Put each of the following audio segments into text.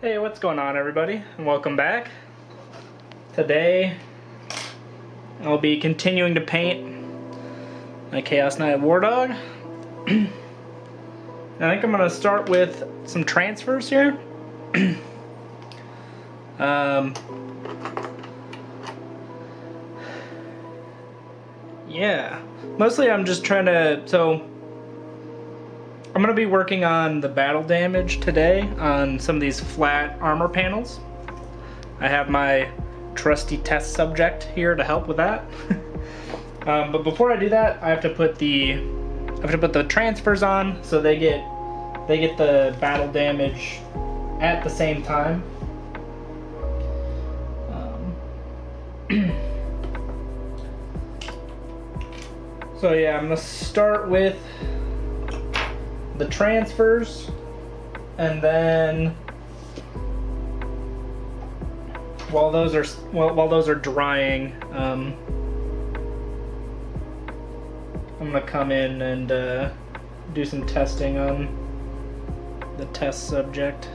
Hey, what's going on everybody, and welcome back. Today I'll be continuing to paint my Chaos Knight Wardog. I think I'm going to start with some transfers here. Yeah, mostly I'm just trying to, I'm going to be working on the battle damage today on some of these flat armor panels. I have my trusty test subject here to help with that. But before I do that, I have to put the transfers on so they get the battle damage at the same time. So yeah, I'm gonna start with the transfers, and then while those are drying, I'm gonna come in and do some testing on the test subject.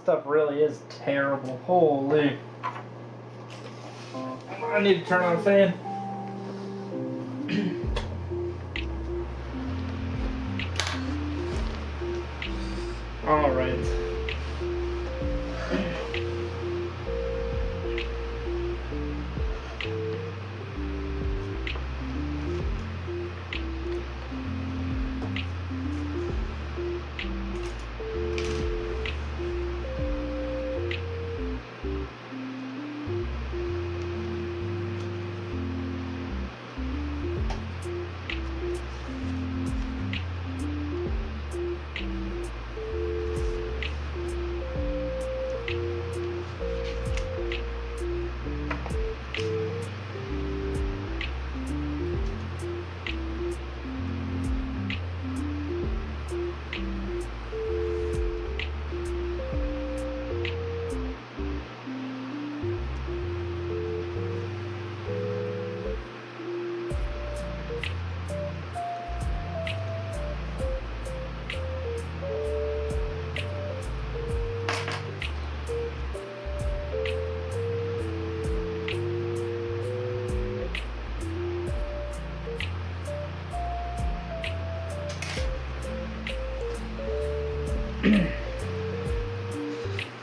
Stuff really is terrible. Holy. I need to turn on a fan. All right.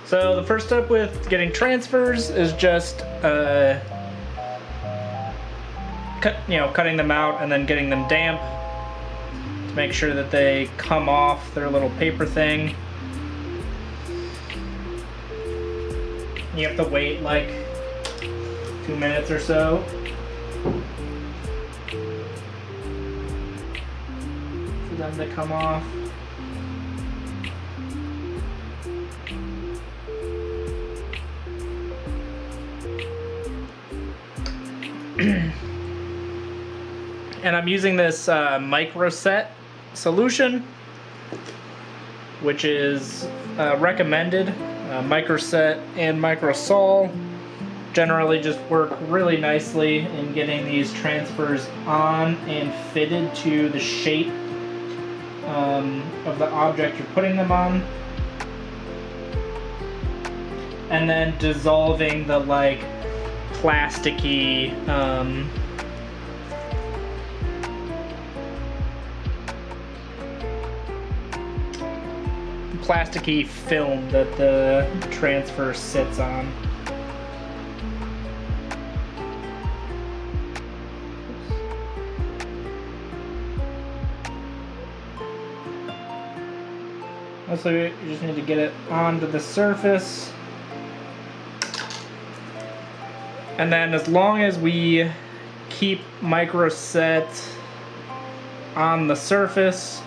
So the first step with getting transfers is just cutting them out and then getting them damp to make sure that they come off their little paper thing. You have to wait like 2 minutes or so. For them to come off. And I'm using this micro set solution, which is recommended. Microset and Microsol generally just work really nicely in getting these transfers on and fitted to the shape of the object you're putting them on. And then dissolving the like plasticky plasticky film that the transfer sits on. So you just need to get it onto the surface. And then as long as we keep Microset on the surface,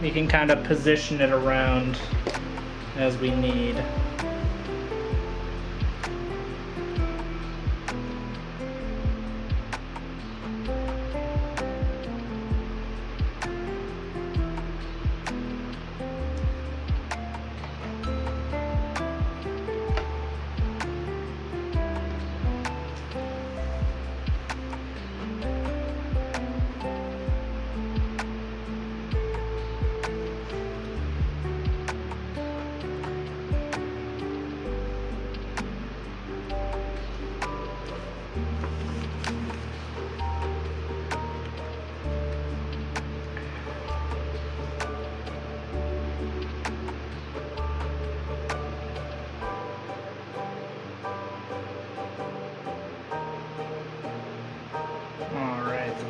we can kind of position it around as we need.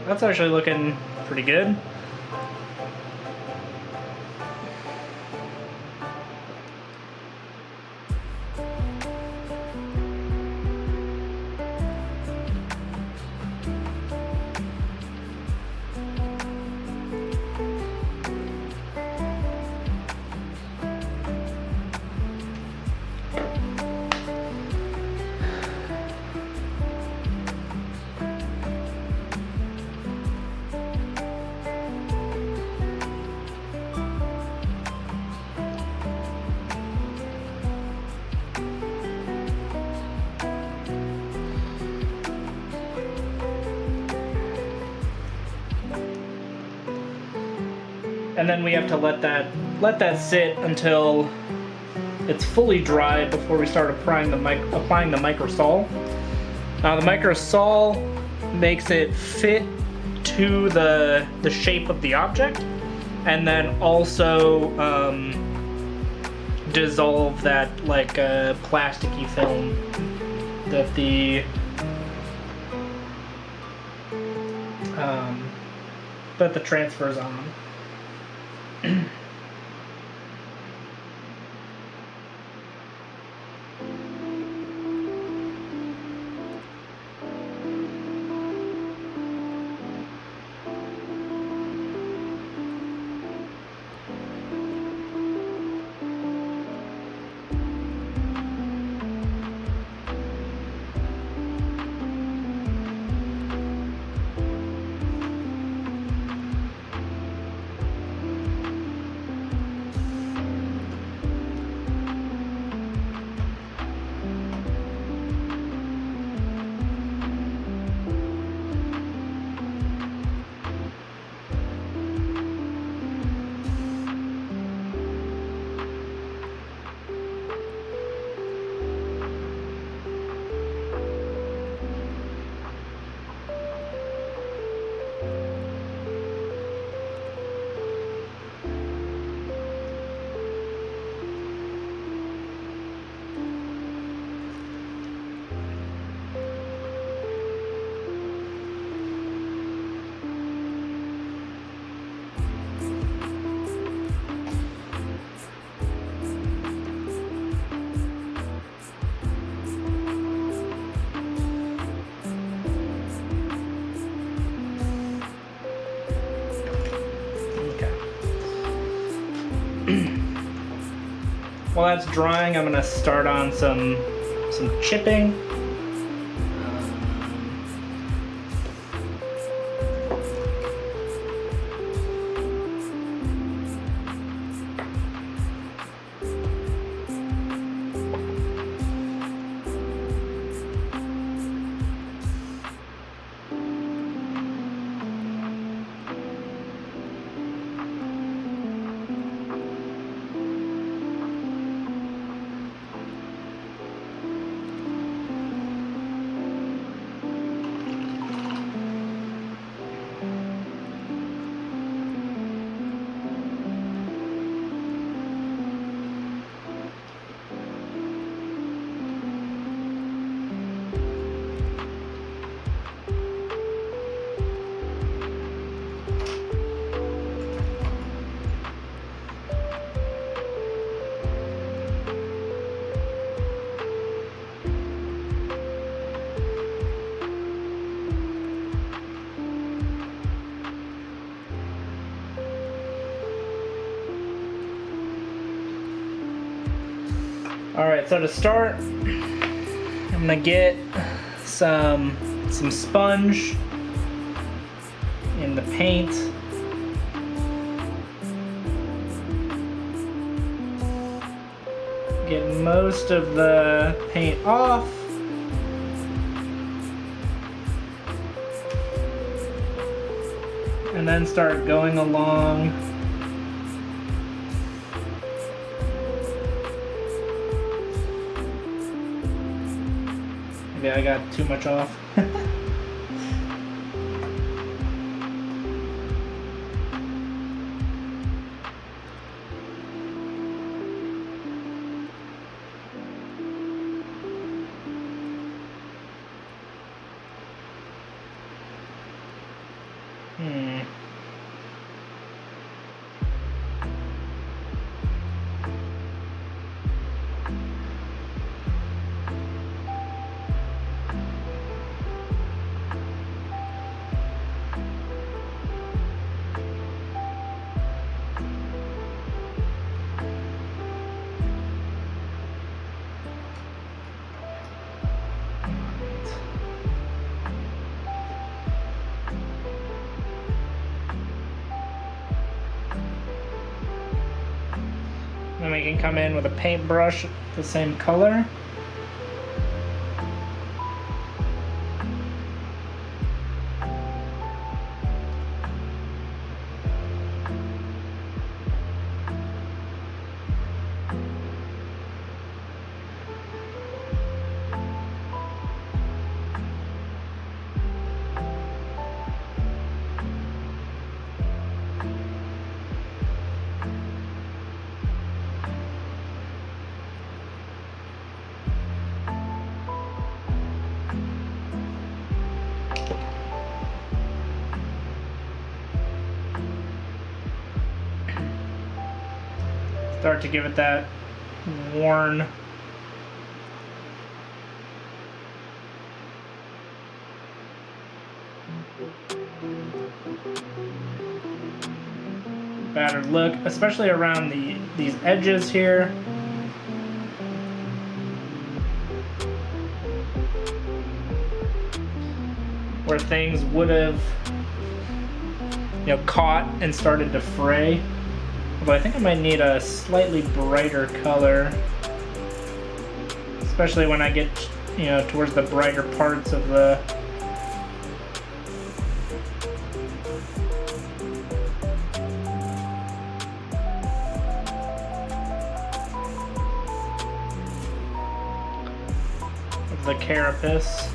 That's actually looking pretty good. And then we have to let that sit until it's fully dry before we start applying the Microsol. Now the Microsol makes it fit to the shape of the object, and then also dissolve that like plasticky film that the transfer's on. While that's drying, I'm gonna start on some chipping. Alright, so to start, I'm gonna get some sponge in the paint. Get most of the paint off. And then start going along maybe I got too much off. Then we can come in with a paintbrush the same color. Start to give it that worn battered look, especially around these edges here. Where things would have, caught and started to fray. But I think I might need a slightly brighter color, especially when I get, towards the brighter parts of the carapace.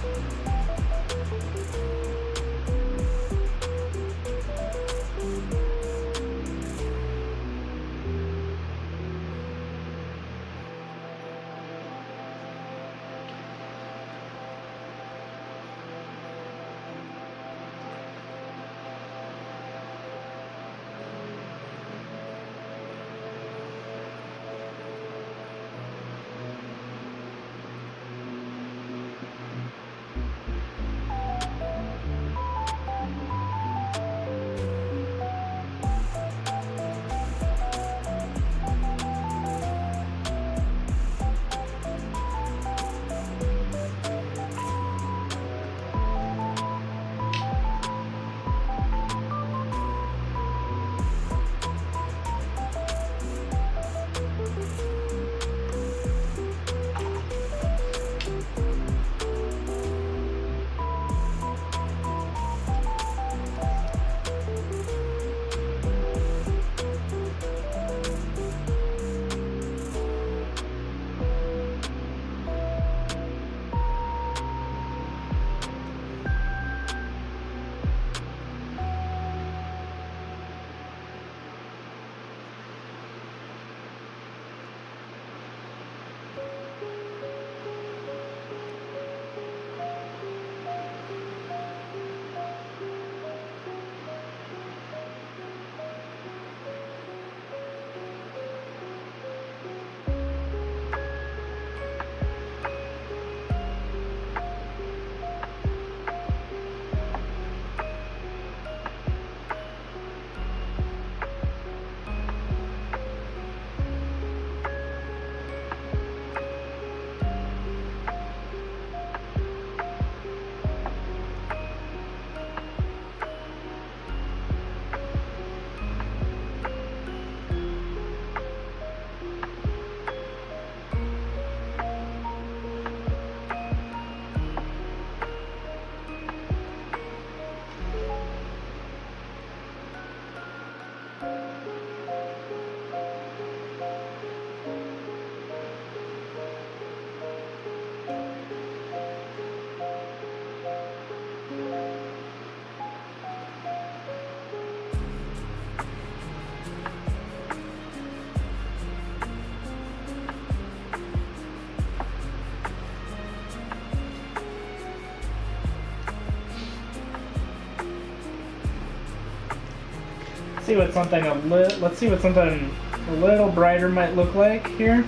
see what something let's see what something a little brighter might look like here.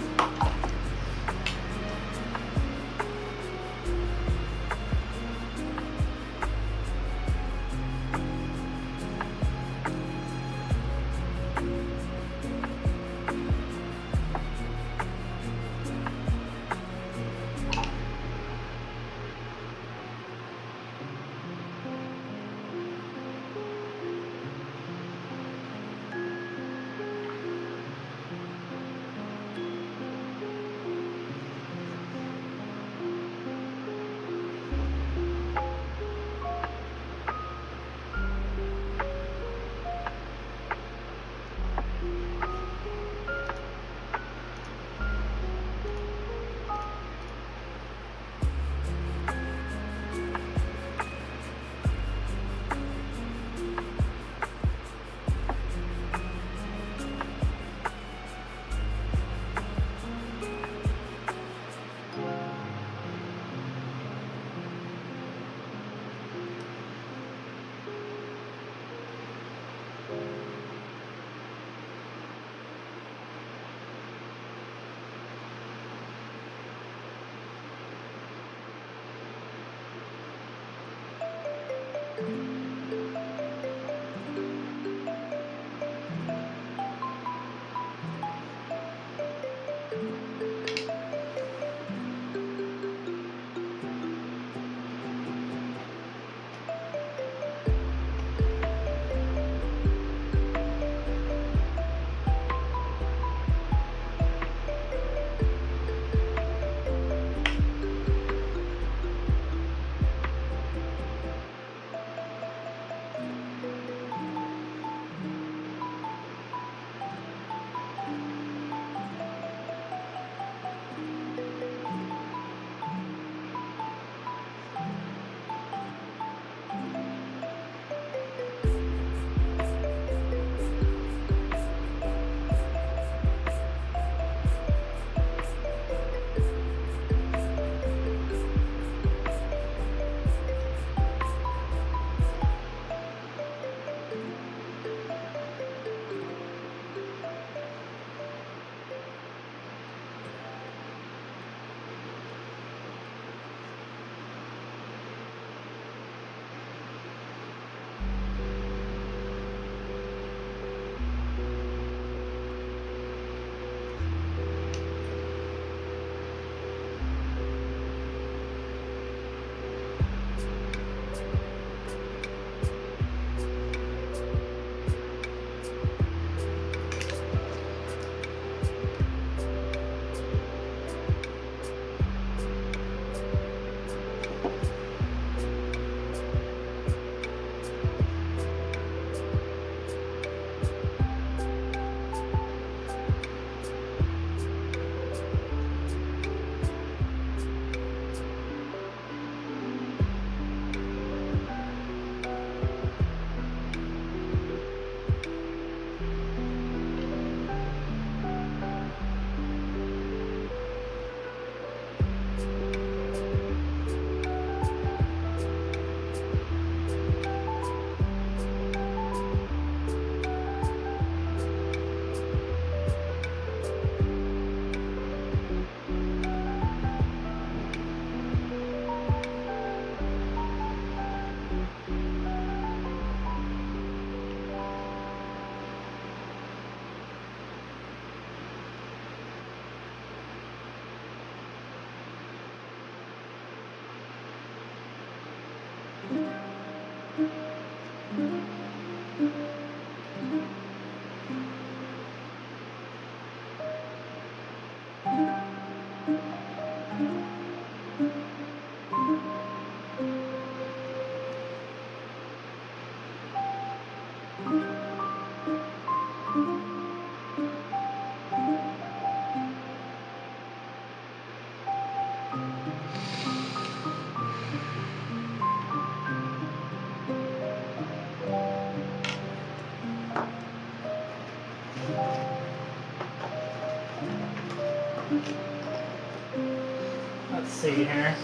Let's see here.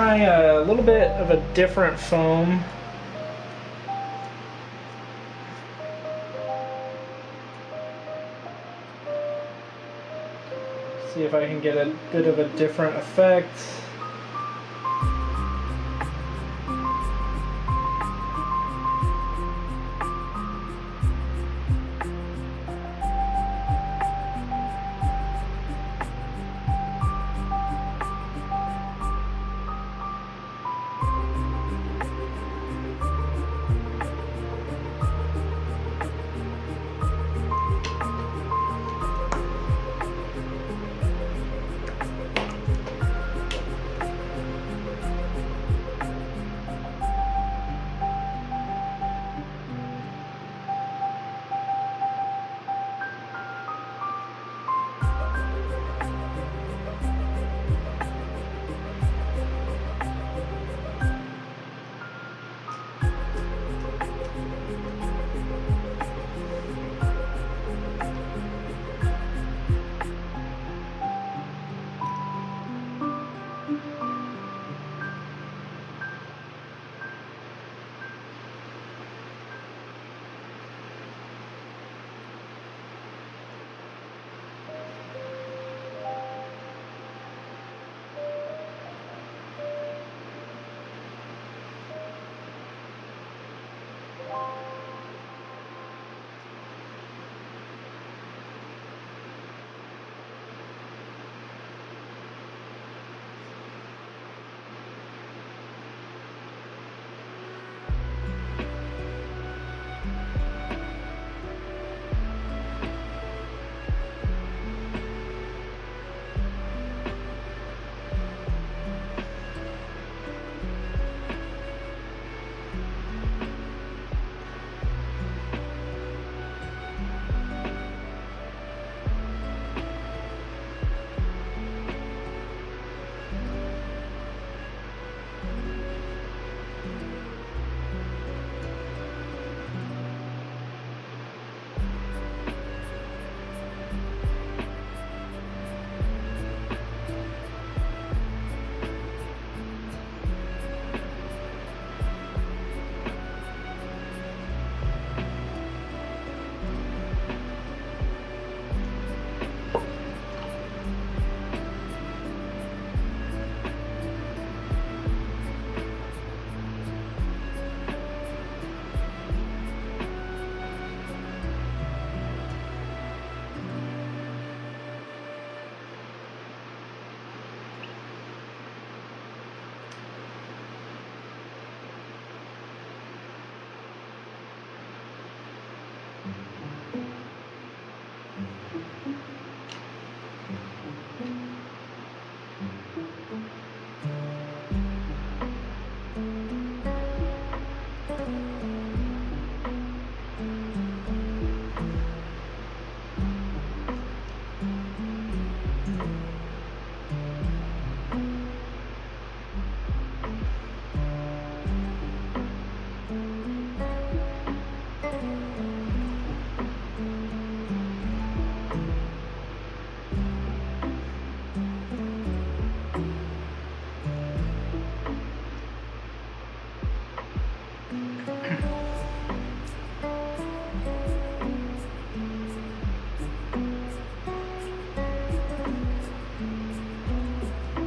trying a little bit of a different foam. See if I can get a bit of a different effect.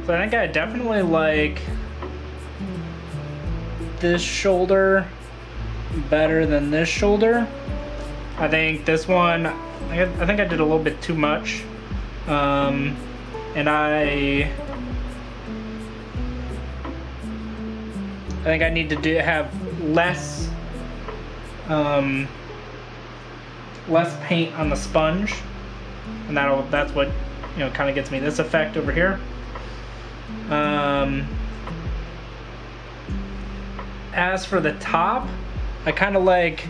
So I think I definitely like this shoulder better than this shoulder. I think this one, I think I did a little bit too much. And I think I need to have less less paint on the sponge, and that's what kind of gets me this effect over here. As for the top, I kind of like,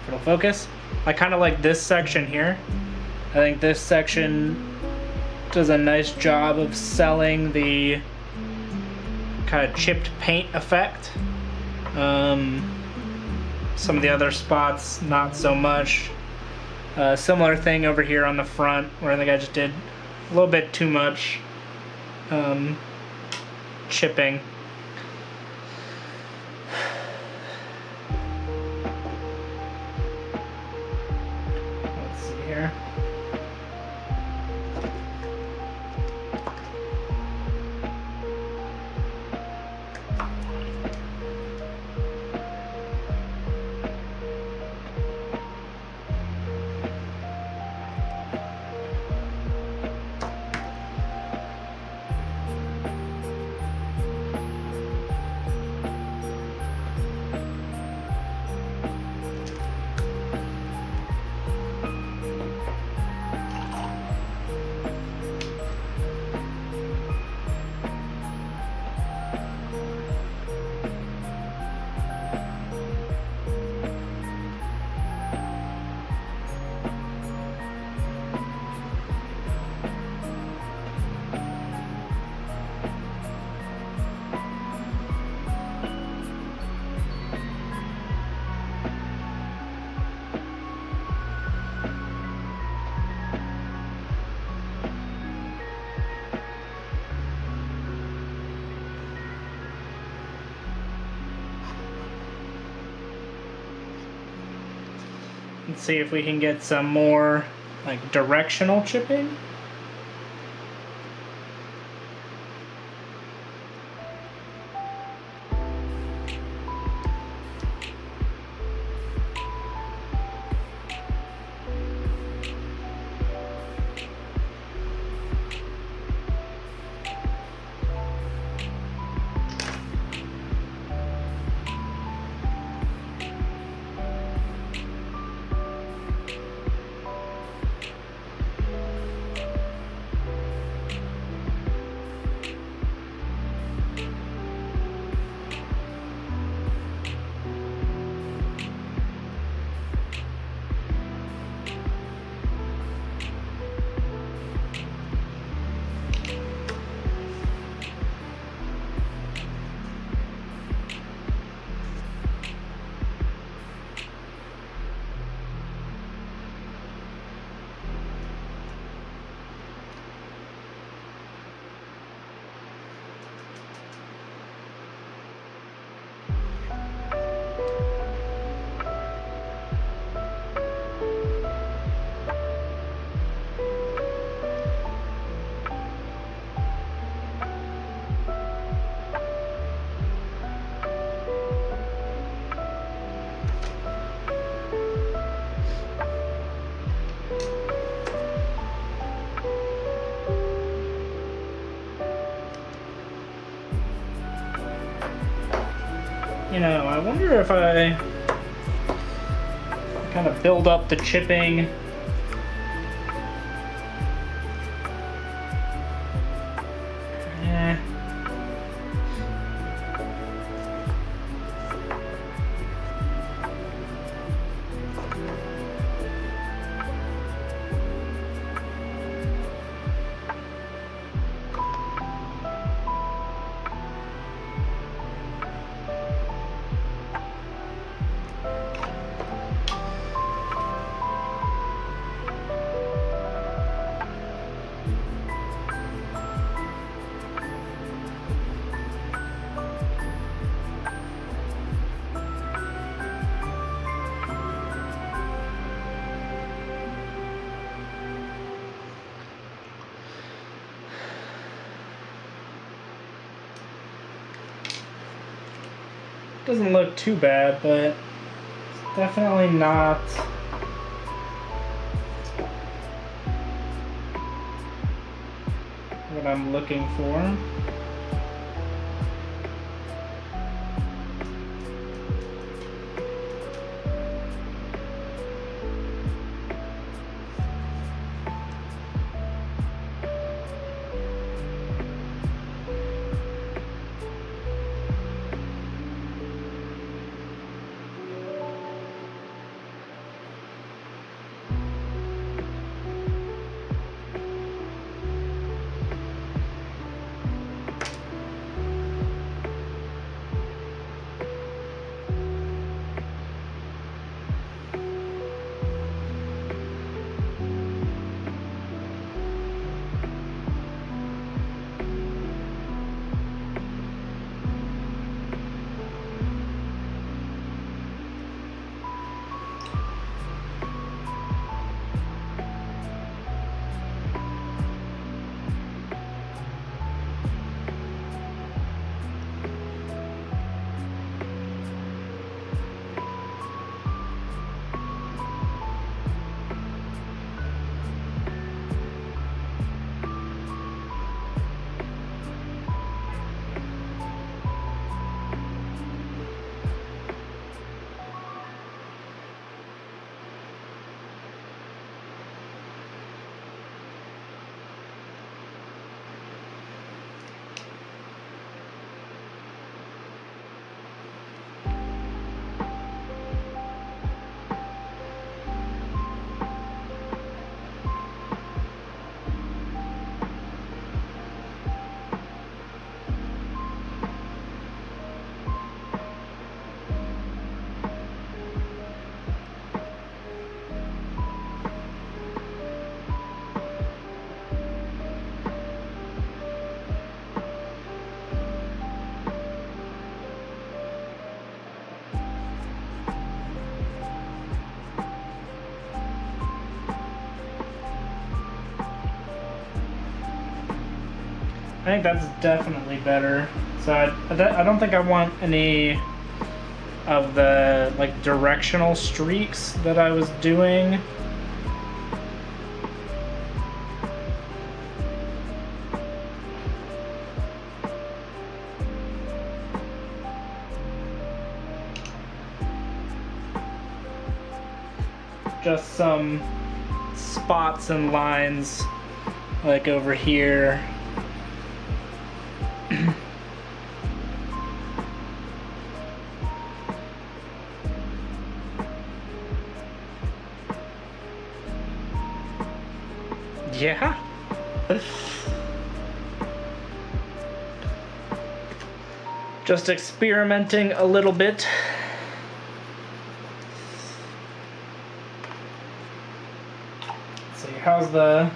it'll focus. I kind of like this section here. I think this section does a nice job of selling the kind of chipped paint effect. Some of the other spots, not so much. Similar thing over here on the front, where I think I just did a little bit too much. chipping. Let's see here. Let's see if we can get some more like directional chipping. You know, I wonder if I kind of build up the chipping. Doesn't look too bad, but it's definitely not what I'm looking for. think that's definitely better. So I don't think I want any of the like directional streaks that I was doing. Just some spots and lines like over here. Yeah. Just experimenting a little bit. Let's see, how's the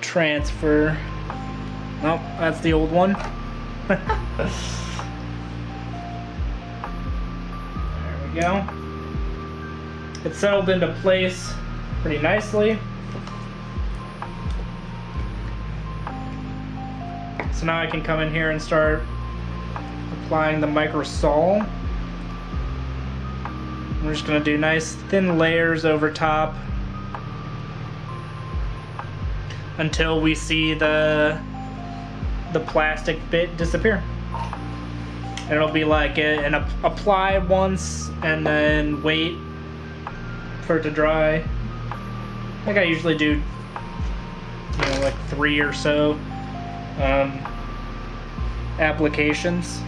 transfer? Nope, that's the old one. There we go. It's settled into place pretty nicely. So now I can come in here and start applying the microsol. We're just going to do nice thin layers over top until we see the plastic bit disappear. And it'll be like an apply once and then wait for it to dry. I think I usually do, you know, like 3 or so applications.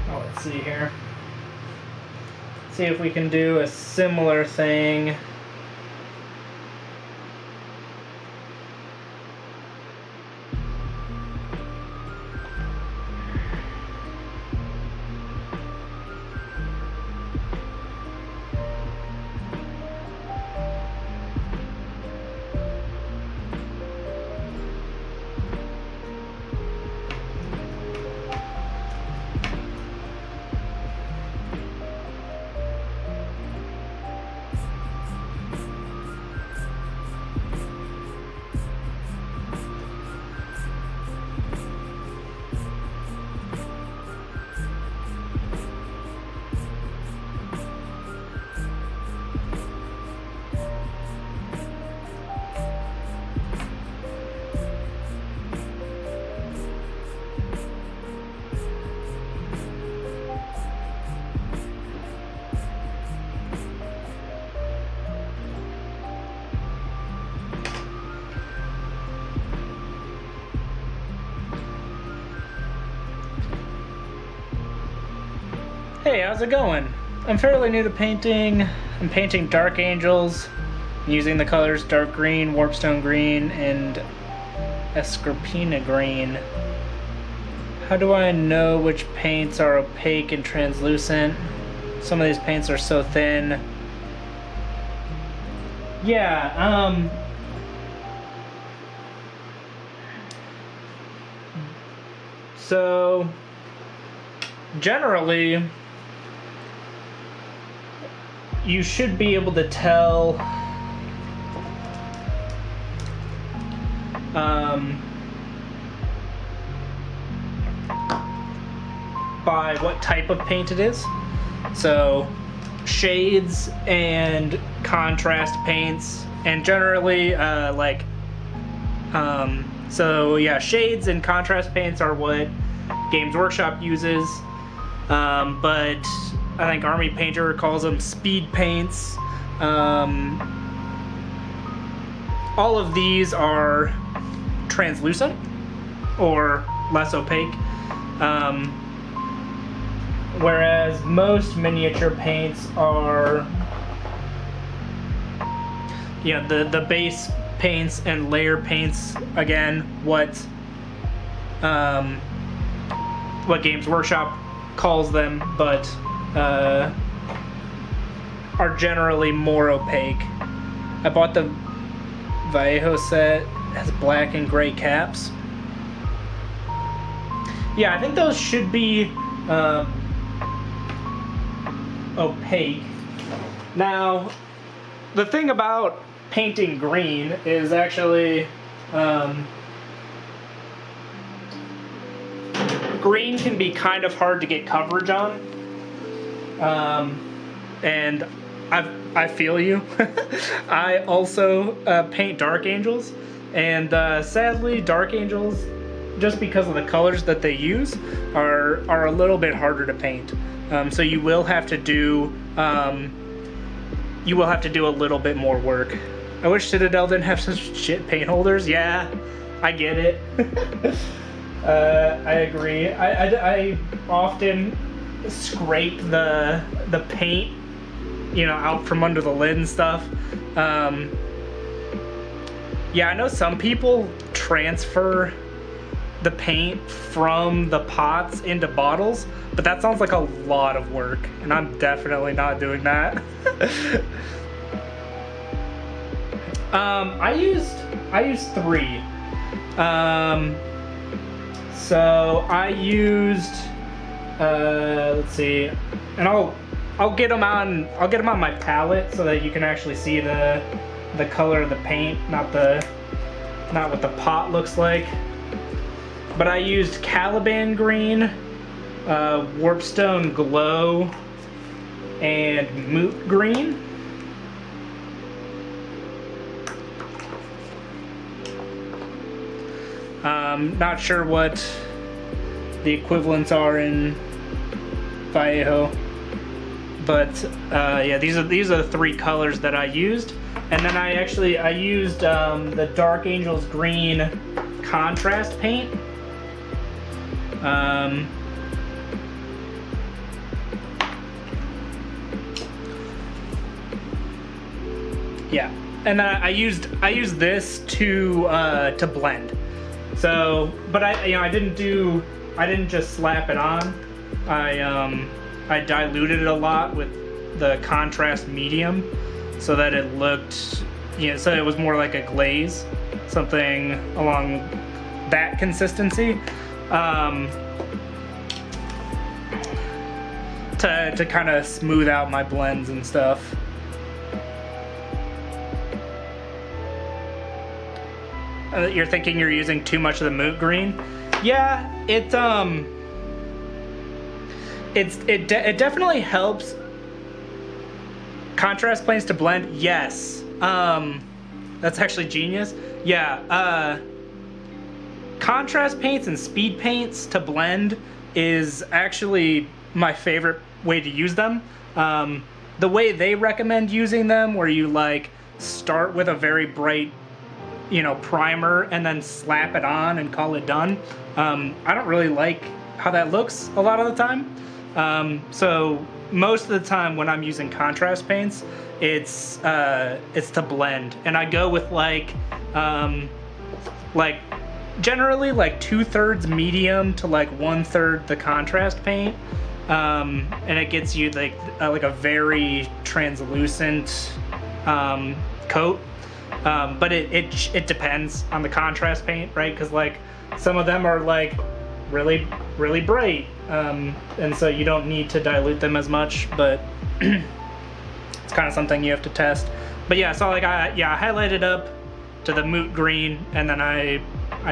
Oh, let's see here. See if we can do a similar thing. Hey, how's it going? I'm fairly new to painting. I'm painting dark angels using the colors dark green, warpstone green, and escarpina green. How do I know which paints are opaque and translucent? Some of these paints are so thin. Yeah, so generally you should be able to tell by what type of paint it is. So shades and contrast paints, and generally so yeah, shades and contrast paints are what Games Workshop uses, but I think Army Painter calls them speed paints. All of these are translucent or less opaque, whereas most miniature paints are, you know, the base paints and layer paints, again, what Games Workshop calls them, but are generally more opaque. I bought the Vallejo set. It has black and gray caps. Yeah, I think those should be opaque. Now, the thing about painting green is actually green can be kind of hard to get coverage on, and I feel you. I also paint dark angels, and sadly dark angels, just because of the colors that they use, are a little bit harder to paint. So you will have to do a little bit more work. I wish Citadel didn't have such shit paint holders. Yeah, I get it. I agree. I often scrape the paint, you know, out from under the lid and stuff. Yeah, I know some people transfer the paint from the pots into bottles, but that sounds like a lot of work, and I'm definitely not doing that. I used 3. So I used let's see, and I'll get them on my palette so that you can actually see the color of the paint, not what the pot looks like. But I used Caliban Green, Warpstone Glow, and Moot Green. Not sure what the equivalents are in Vallejo, but yeah, these are the 3 colors that I used. And then I used the Dark Angels Green contrast paint. Yeah, and I used this to blend. So, but I didn't just slap it on. I diluted it a lot with the contrast medium, so that it looked, so it was more like a glaze, something along that consistency. To kind of smooth out my blends and stuff. You're thinking you're using too much of the Moot Green? Yeah, it definitely helps contrast planes to blend. Yes, that's actually genius. Yeah, contrast paints and speed paints to blend is actually my favorite way to use them. The way they recommend using them, where you like start with a very bright, primer and then slap it on and call it done. I don't really like how that looks a lot of the time. So most of the time when I'm using contrast paints, it's to blend, and I go with generally like 2/3 medium to like 1/3 the contrast paint, and it gets you like a very translucent coat. But it depends on the contrast paint, right? Because like some of them are like really bright, and so you don't need to dilute them as much, but it's kind of something you have to test. But yeah, so like I highlighted up to the Moot Green, and then I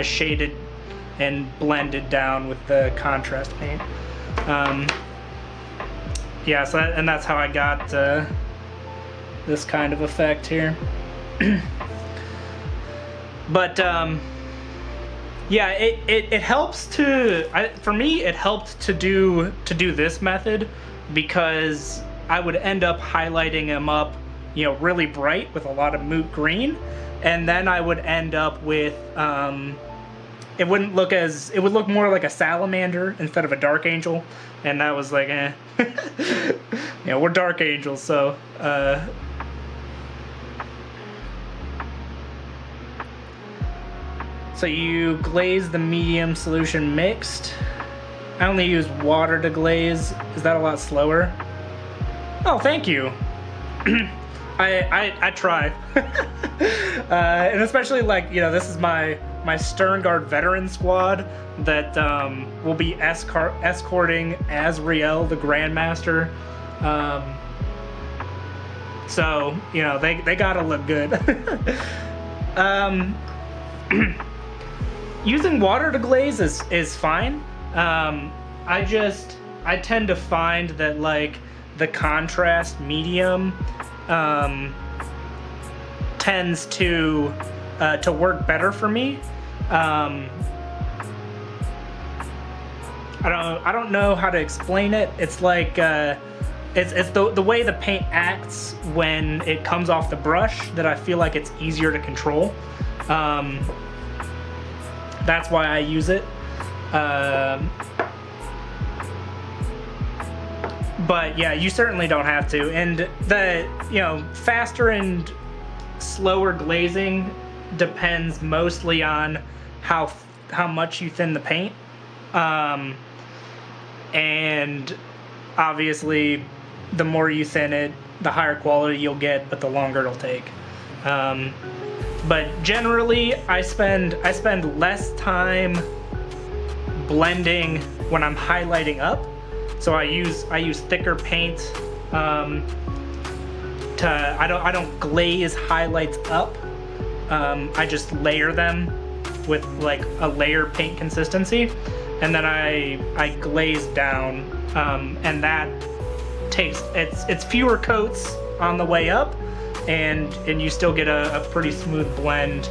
shaded and blended down with the contrast paint. Yeah, so that's how I got this kind of effect here. But yeah, it helps for me it helped to do this method, because I would end up highlighting them up, really bright with a lot of Moot Green, and then I would end up with it would look more like a salamander instead of a dark angel, and that was like we're dark angels, so so you glaze the medium solution mixed. I only use water to glaze. Is that a lot slower? Oh, thank you. I try. And especially this is my Sternguard veteran squad that will be escorting Azrael the Grandmaster So, you know, they gotta look good. Using water to glaze is fine. I tend to find that, like, the contrast medium tends to work better for me. I don't know how to explain it. It's like it's the way the paint acts when it comes off the brush that I feel like it's easier to control. That's why I use it. But yeah, you certainly don't have to. And the, you know, faster and slower glazing depends mostly on how much you thin the paint. And obviously the more you thin it, the higher quality you'll get, but the longer it'll take. But generally I spend less time blending when I'm highlighting up. So I use thicker paint. I don't glaze highlights up. I just layer them with like a layer paint consistency, and then I glaze down, and that takes it's fewer coats on the way up, and you still get a pretty smooth blend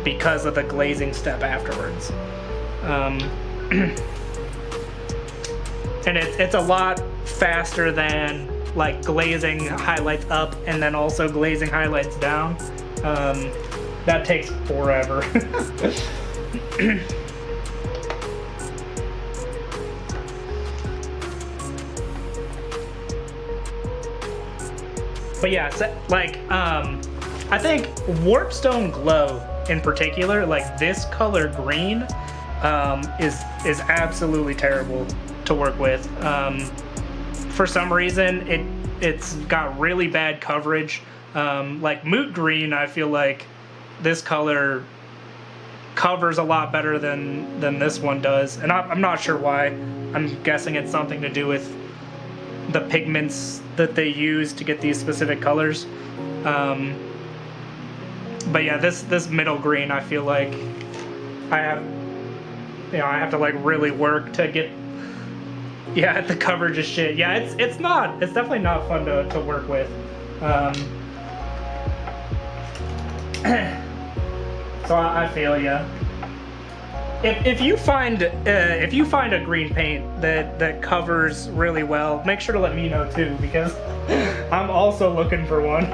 because of the glazing step afterwards. And it's a lot faster than like glazing highlights up and then also glazing highlights down. That takes forever. But yeah, like I think Warpstone Glow in particular, like this color green, is absolutely terrible to work with. For some reason it's got really bad coverage. Like Moot Green, I feel like this color covers a lot better than this one does, and I'm not sure why. I'm guessing it's something to do with the pigments that they use to get these specific colors. But yeah, this middle green, I feel like I have to like really work to get. Yeah, the coverage is shit. Yeah, it's definitely not fun to work with. So I feel ya. If you find a green paint that covers really well, make sure to let me know too, because I'm also looking for one.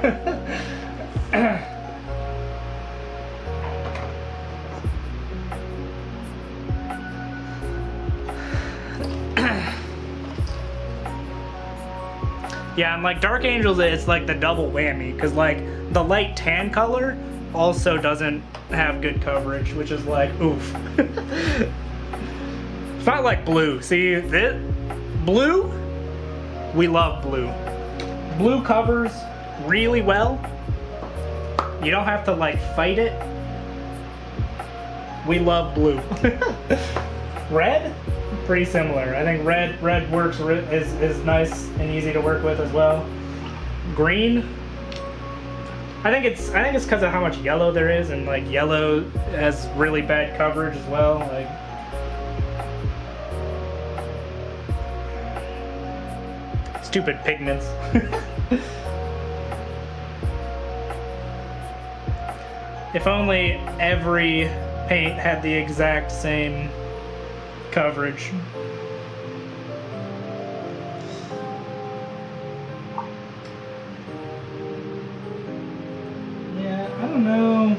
Yeah, and like Dark Angels, it's like the double whammy, because like the light tan color also doesn't have good coverage, which is like, oof. It's not like blue. See, blue, we love blue. Blue covers really well. You don't have to like fight it. We love blue. Red, pretty similar. I think red works is nice and easy to work with as well. Green, I think it's because of how much yellow there is, and like yellow has really bad coverage as well. Like, stupid pigments. If only every paint had the exact same coverage. Yeah, I don't know.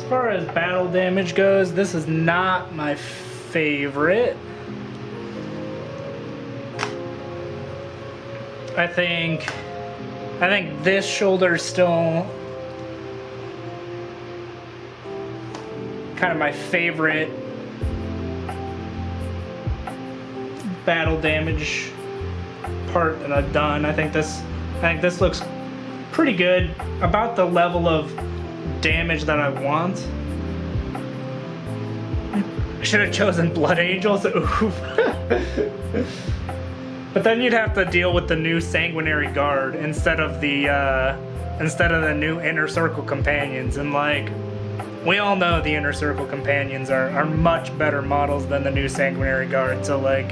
far as battle damage goes, this is not my favorite. I think this shoulder is still kind of my favorite battle damage part that I've done. I think this looks pretty good, about the level of damage that I want. I should have chosen Blood Angels. Oof. But then you'd have to deal with the new Sanguinary Guard instead of the new Inner Circle Companions, and like, we all know the Inner Circle Companions are much better models than the new Sanguinary Guard, so like,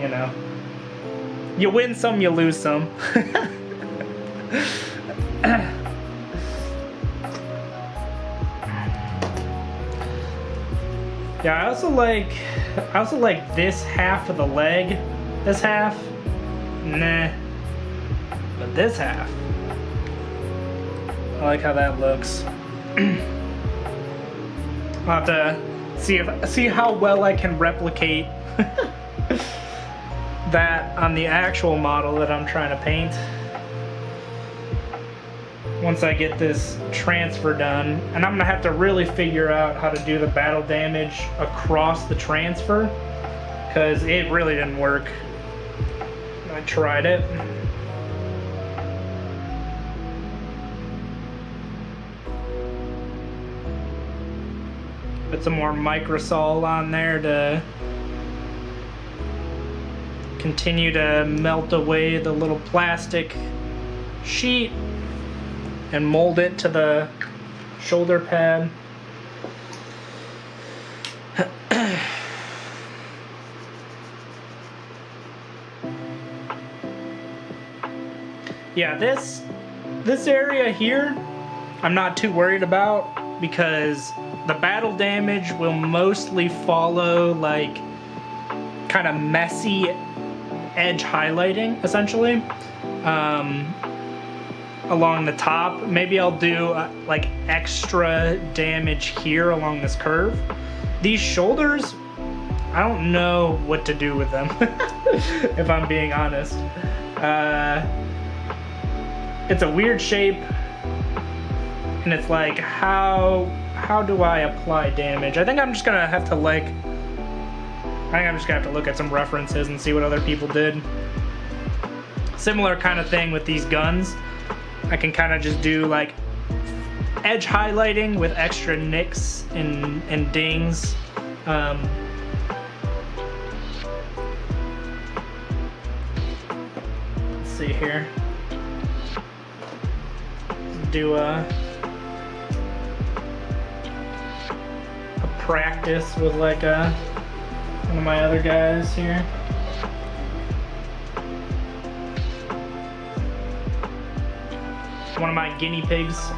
you know, you win some, you lose some. Yeah, I also like this half of the leg. This half, nah. But this half, I like how that looks. I'll have to see how well I can replicate that on the actual model that I'm trying to paint. Once I get this transfer done, and I'm gonna have to really figure out how to do the battle damage across the transfer, because it really didn't work. I tried it. Put some more microsol on there to continue to melt away the little plastic sheet and mold it to the shoulder pad. Yeah, this area here, I'm not too worried about, because the battle damage will mostly follow like kind of messy edge highlighting, essentially, along the top. Maybe I'll do like extra damage here along this curve. These shoulders, I don't know what to do with them, if I'm being honest. It's a weird shape, and it's like, how do I apply damage? I think I'm just gonna have to look at some references and see what other people did. Similar kind of thing with these guns. I can kind of just do like edge highlighting with extra nicks and dings. Let's see here. Do a practice with like one of my other guys here. One of my guinea pigs.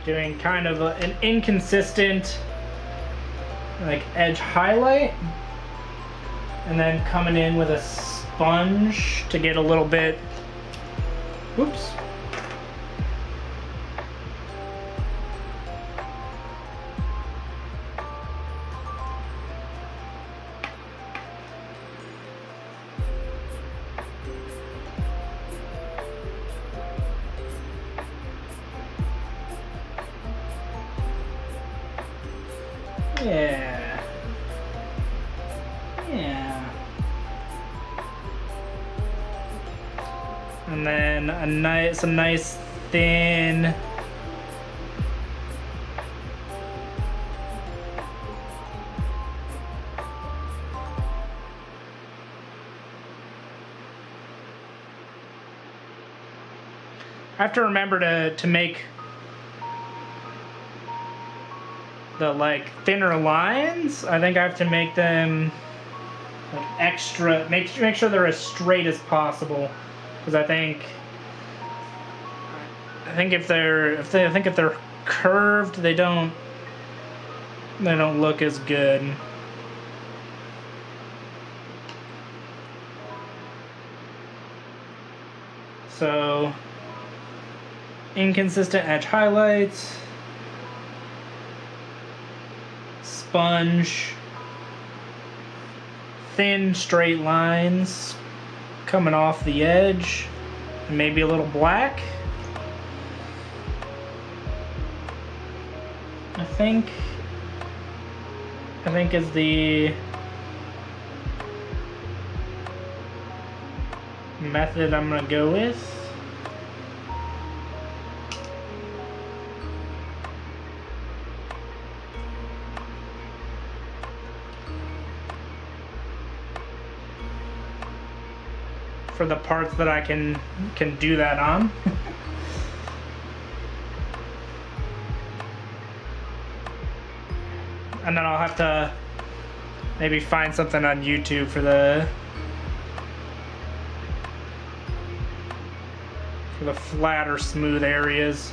Doing kind of an inconsistent like edge highlight, and then coming in with a sponge to get a little bit, oops. Yeah. Yeah. And then some nice thin I have to remember to make like thinner lines, I think I have to make them like extra, make sure they're as straight as possible, because I think if they're curved, they don't look as good. So inconsistent edge highlights, sponge, thin straight lines coming off the edge, and maybe a little black. I think is the method I'm gonna go with. For the parts that I can do that on. And then I'll have to maybe find something on YouTube for the flat or smooth areas.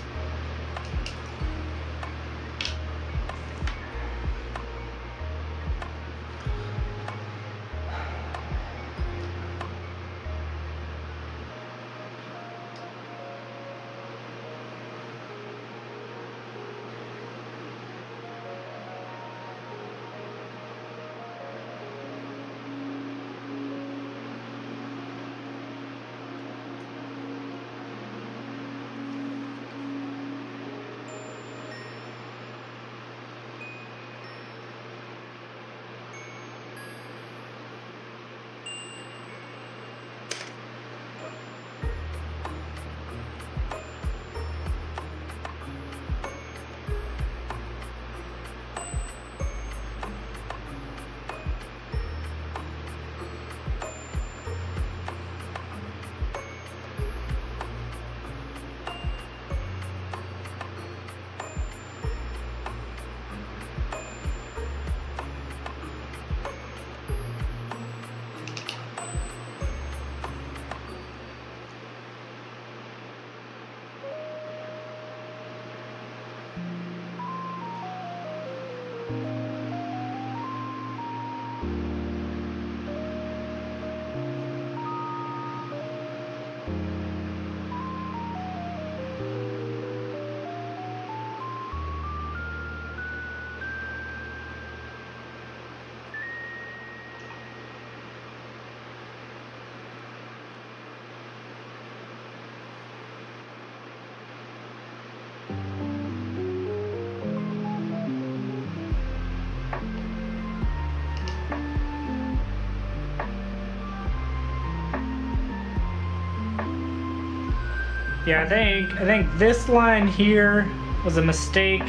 Yeah, I think this line here was a mistake,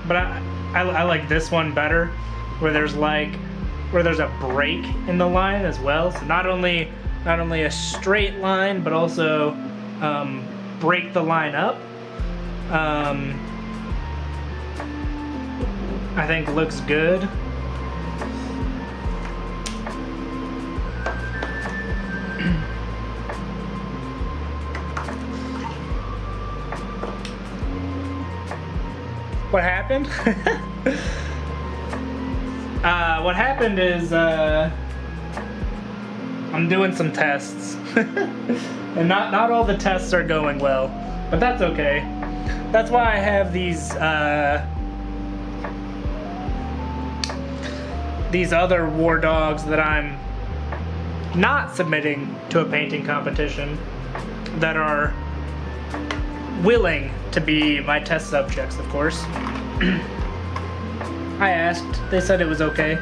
but I like this one better, where there's a break in the line as well. So not only a straight line, but also break the line up. I think looks good. What happened? What happened is I'm doing some tests, and not all the tests are going well, but that's okay. That's why I have these other war dogs that I'm not submitting to a painting competition, that are willing to be my test subjects, of course. I asked, they said it was okay.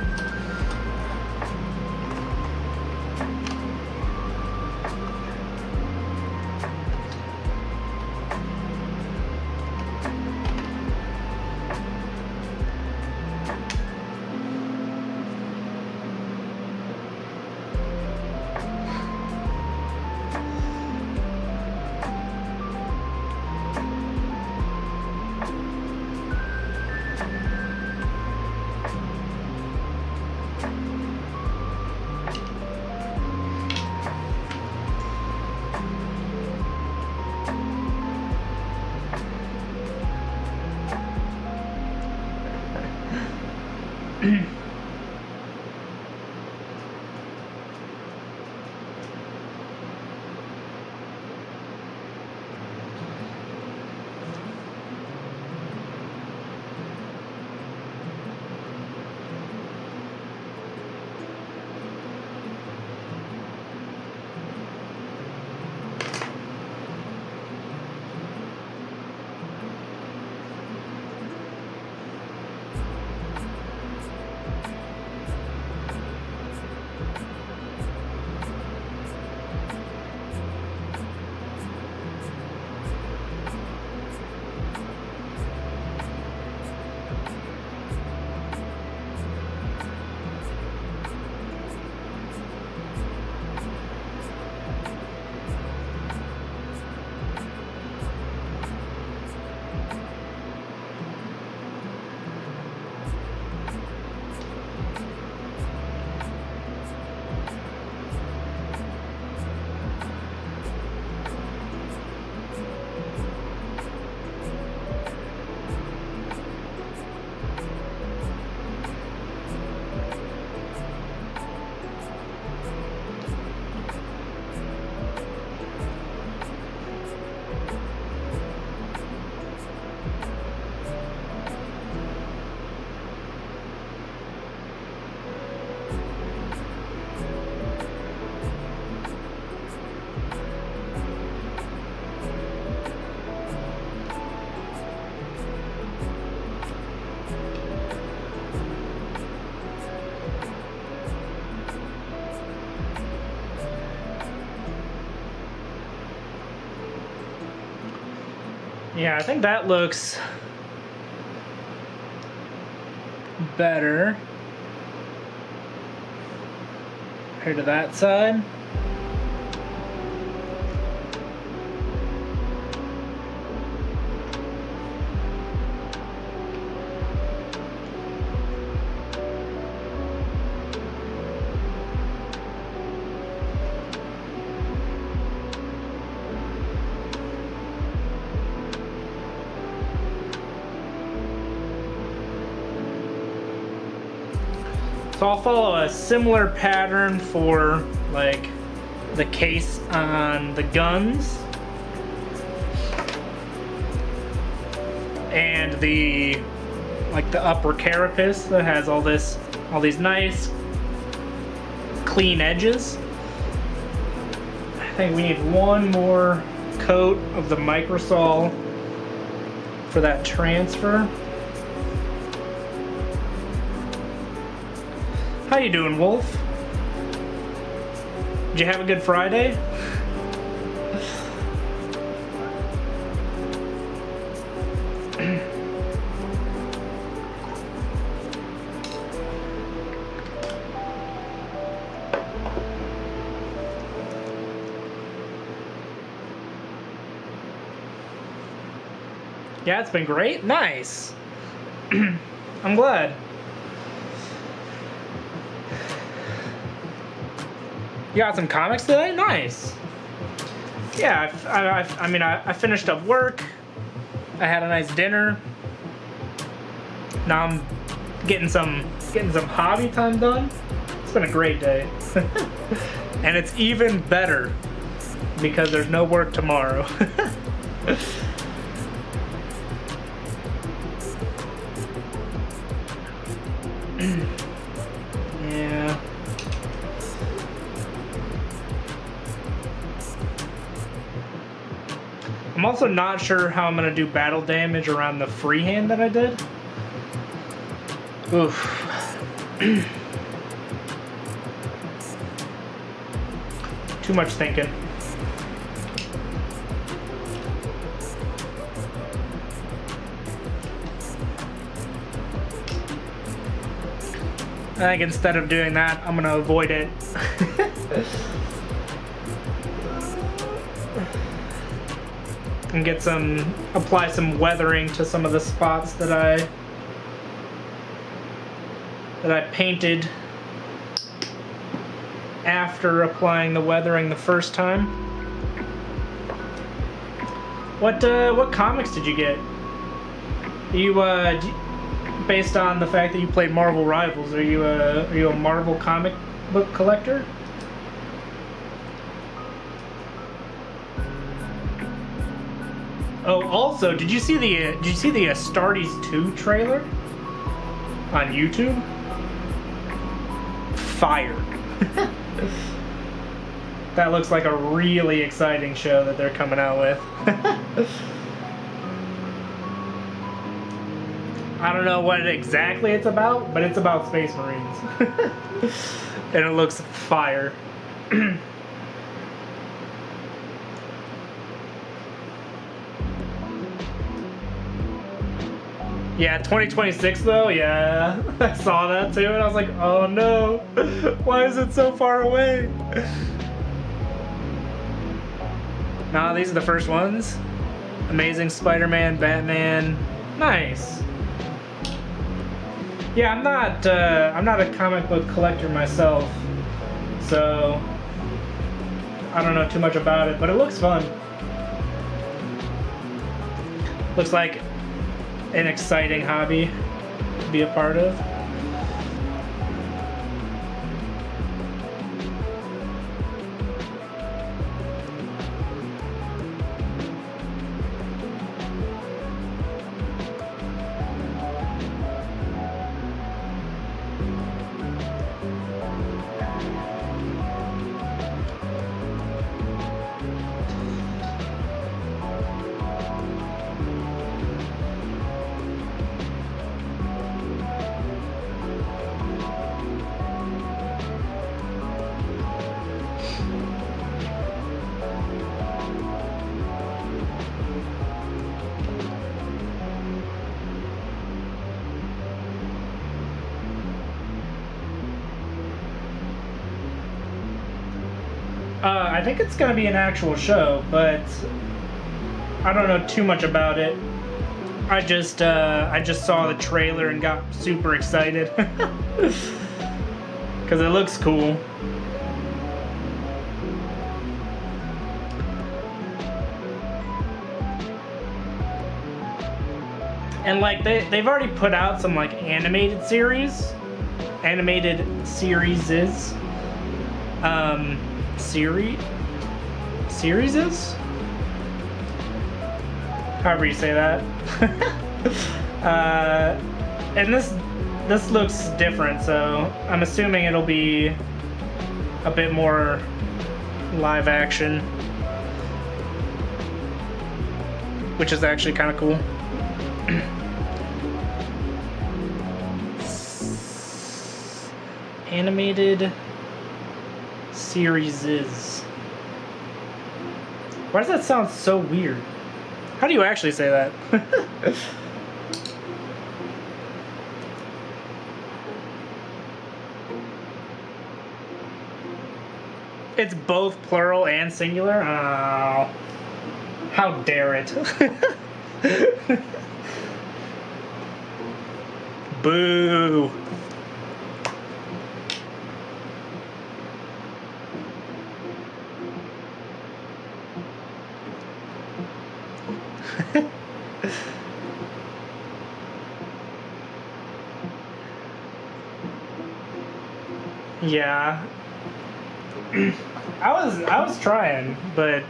Yeah, I think that looks better compared to that side. So I'll follow a similar pattern for like the case on the guns and the upper carapace that has all these nice clean edges. I think we need one more coat of the microsol for that transfer. How you doing, Wolf? Did you have a good Friday? Yeah, it's been great. Nice. I'm glad. You got some comics today? Nice. Yeah, I mean, I finished up work. I had a nice dinner. Now I'm getting some hobby time done. It's been a great day. And it's even better because there's no work tomorrow. Yeah. I'm also not sure how I'm gonna do battle damage around the freehand that I did. Oof. Too much thinking. I think instead of doing that, I'm gonna avoid it. And apply some weathering to some of the spots that I painted after applying the weathering the first time. What comics did you get? Based on the fact that you played Marvel Rivals, are you a Marvel comic book collector? Oh, also, did you see the Astartes 2 trailer on YouTube? Fire. That looks like a really exciting show that they're coming out with. I don't know what exactly it's about, but it's about Space Marines. And it looks fire. Yeah, 2026 though, yeah. I saw that too and I was like, oh no, why is it so far away? Nah, these are the first ones. Amazing Spider-Man, Batman, nice. Yeah, I'm not a comic book collector myself, so I don't know too much about it, but it looks fun. Looks like an exciting hobby to be a part of. I think it's gonna be an actual show, but I don't know too much about it. I just saw the trailer and got super excited because it looks cool. And like they've already put out some like animated series. Series? However you say that. And this looks different, so I'm assuming it'll be a bit more live action, which is actually kind of cool. Animated series. Why does that sound so weird? How do you actually say that? It's both plural and singular? Oh, how dare it. Boo. Yeah. I was trying, but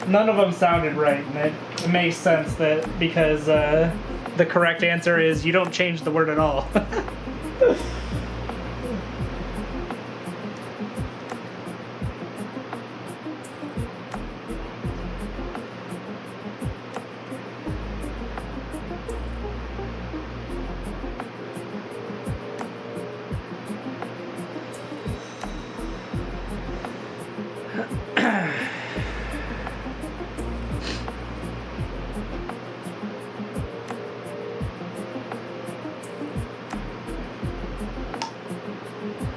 none of them sounded right, and it makes sense that because the correct answer is you don't change the word at all.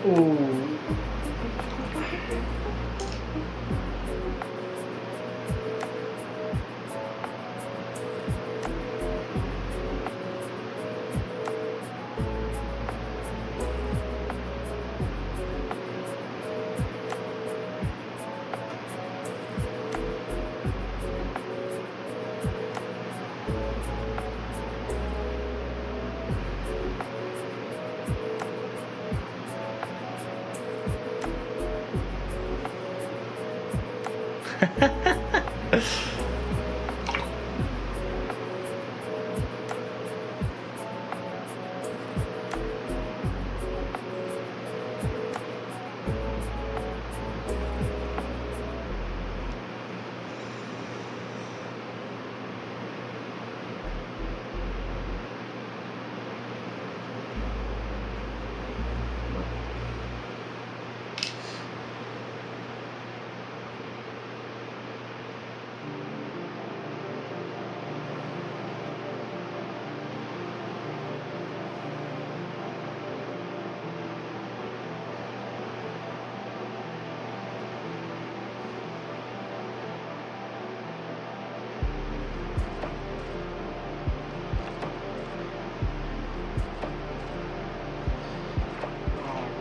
Ooh.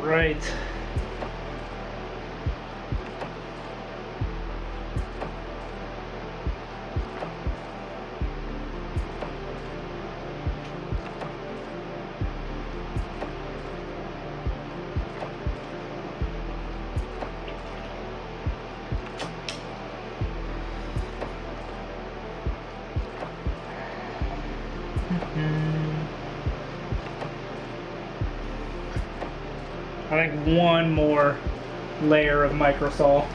Right. I think one more layer of microsol.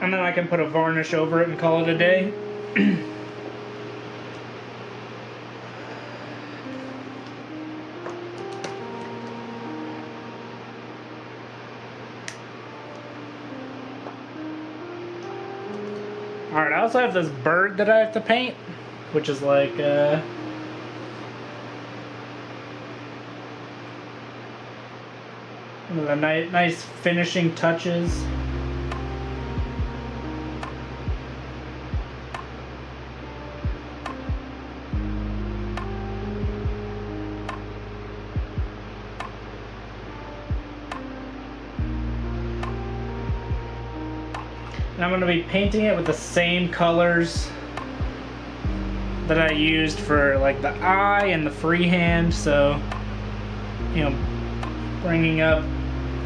And then I can put a varnish over it and call it a day. Alright, I also have this bird that I have to paint, which is like, one of the nice finishing touches. And I'm going to be painting it with the same colors that I used for like the eye and the freehand, so, you know, bringing up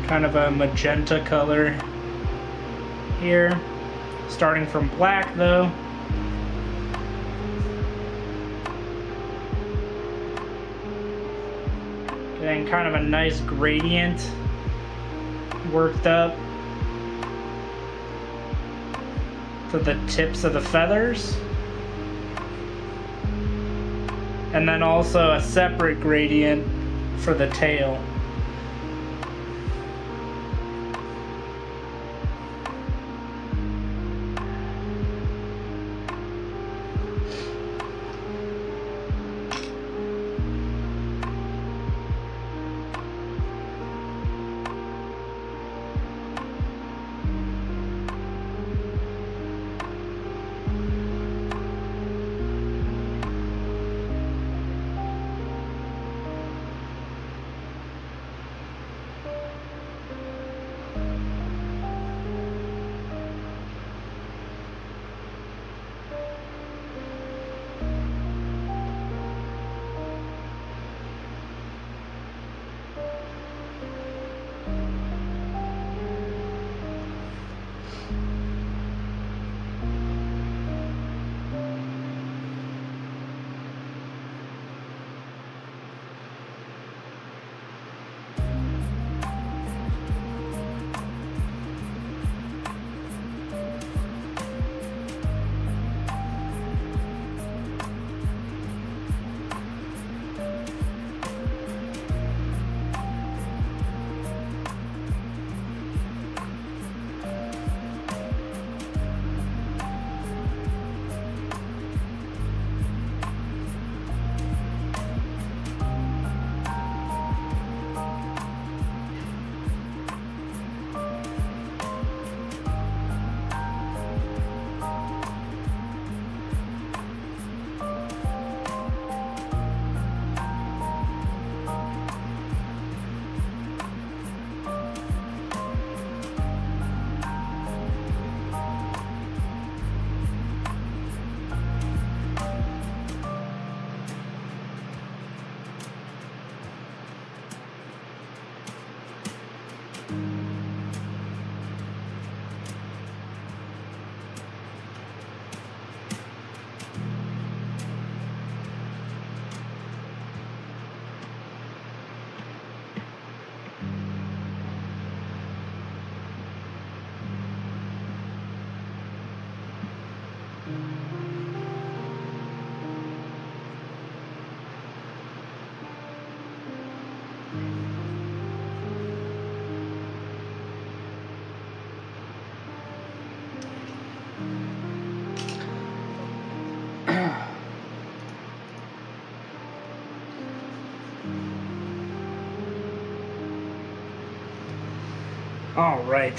kind of a magenta color here, starting from black though. Getting kind of a nice gradient worked up to the tips of the feathers. And then also a separate gradient for the tail. All right.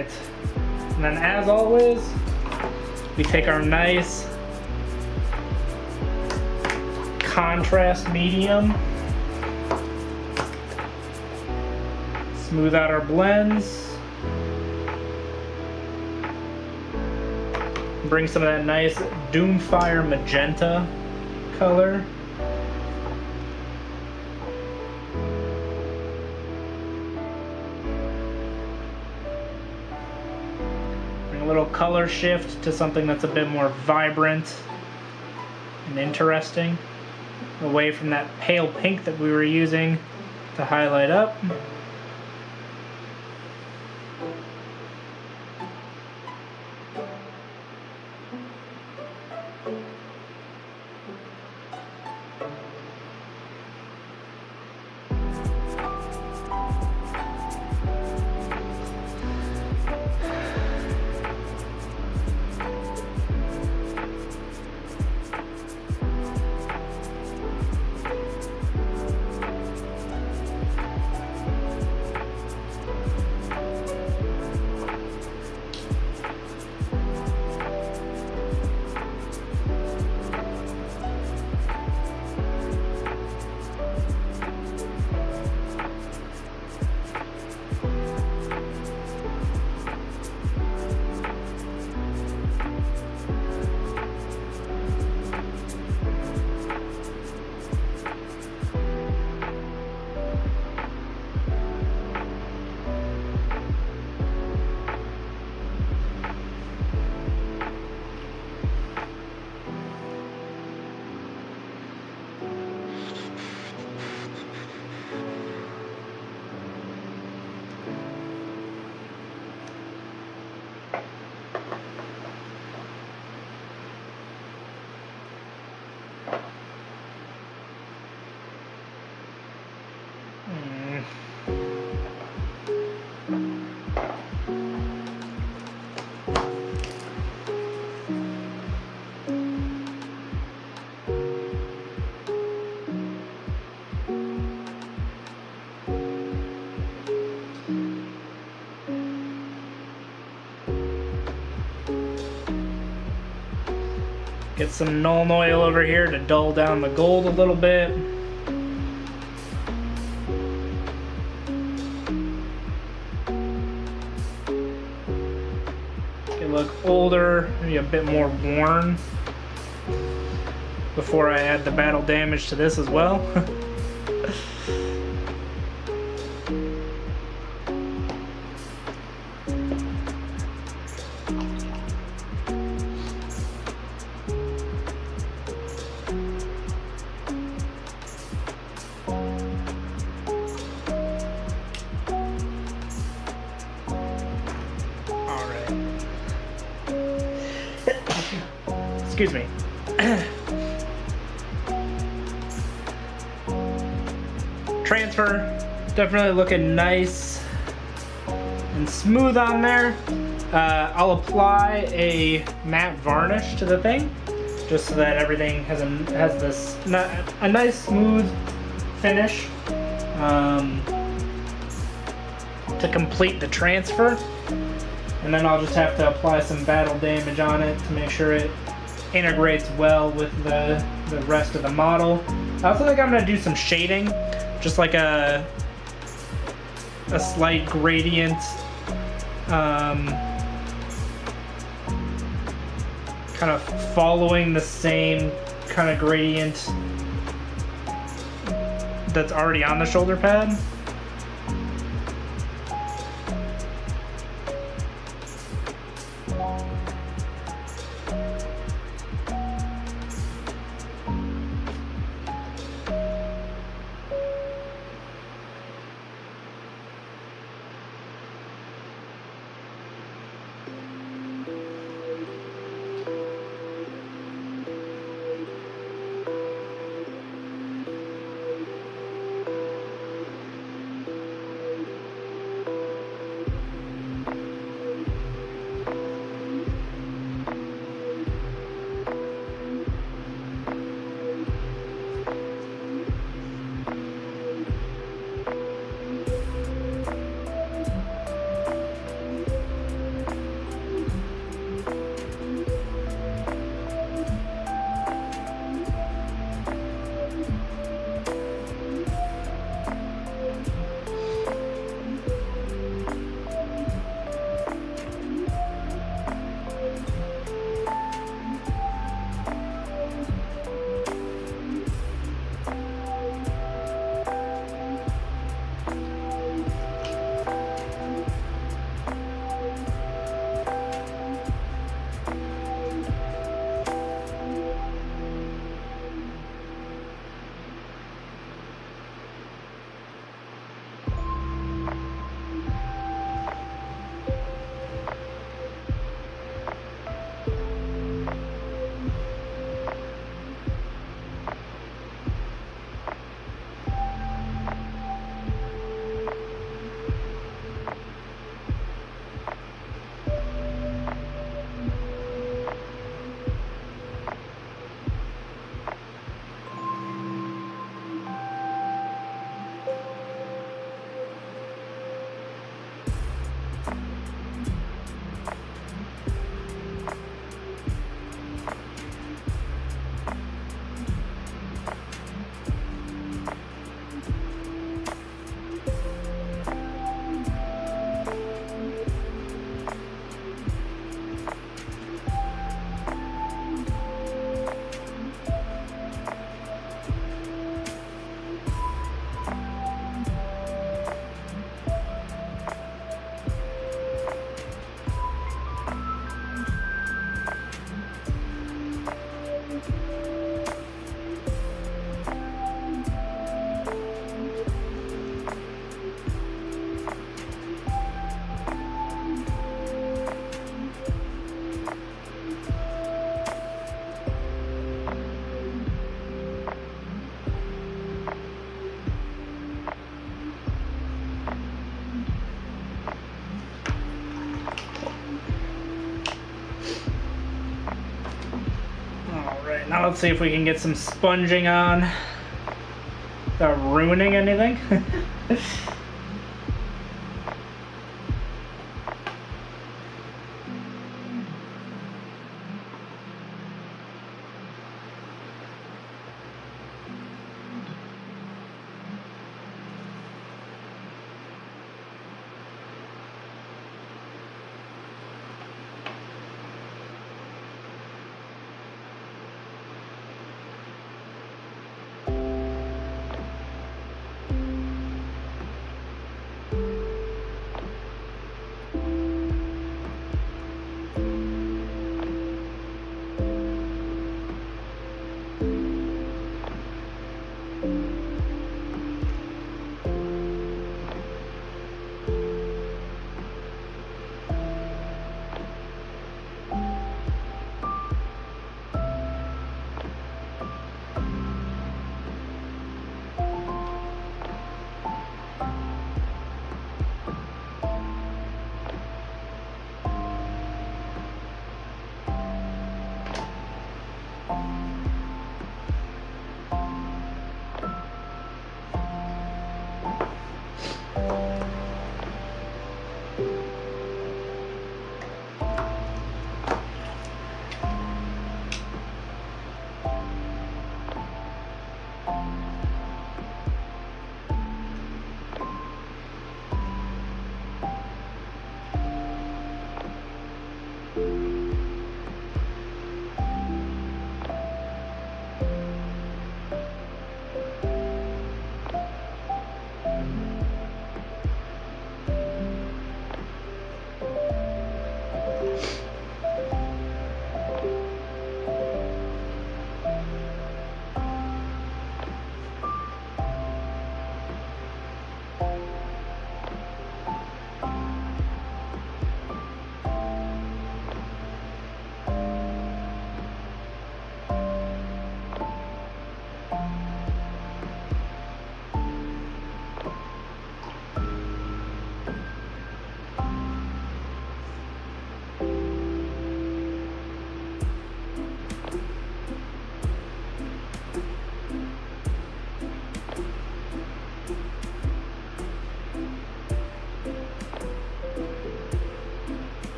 right. And then as always, we take our nice contrast medium, smooth out our blends, bring some of that nice Doomfire magenta color. Bring a little color shift to something that's a bit more vibrant and interesting, away from that pale pink that we were using to highlight up. Get some Nuln Oil over here to dull down the gold a little bit. Make it look older, maybe a bit more worn, before I add the battle damage to this as well. Excuse me. Transfer, definitely looking nice and smooth on there. I'll apply a matte varnish to the thing, just so that everything has this a nice smooth finish to complete the transfer. And then I'll just have to apply some battle damage on it to make sure it integrates well with the rest of the model. I also think I'm going to do some shading, just like a slight gradient, kind of following the same kind of gradient that's already on the shoulder pad. Now let's see if we can get some sponging on without ruining anything.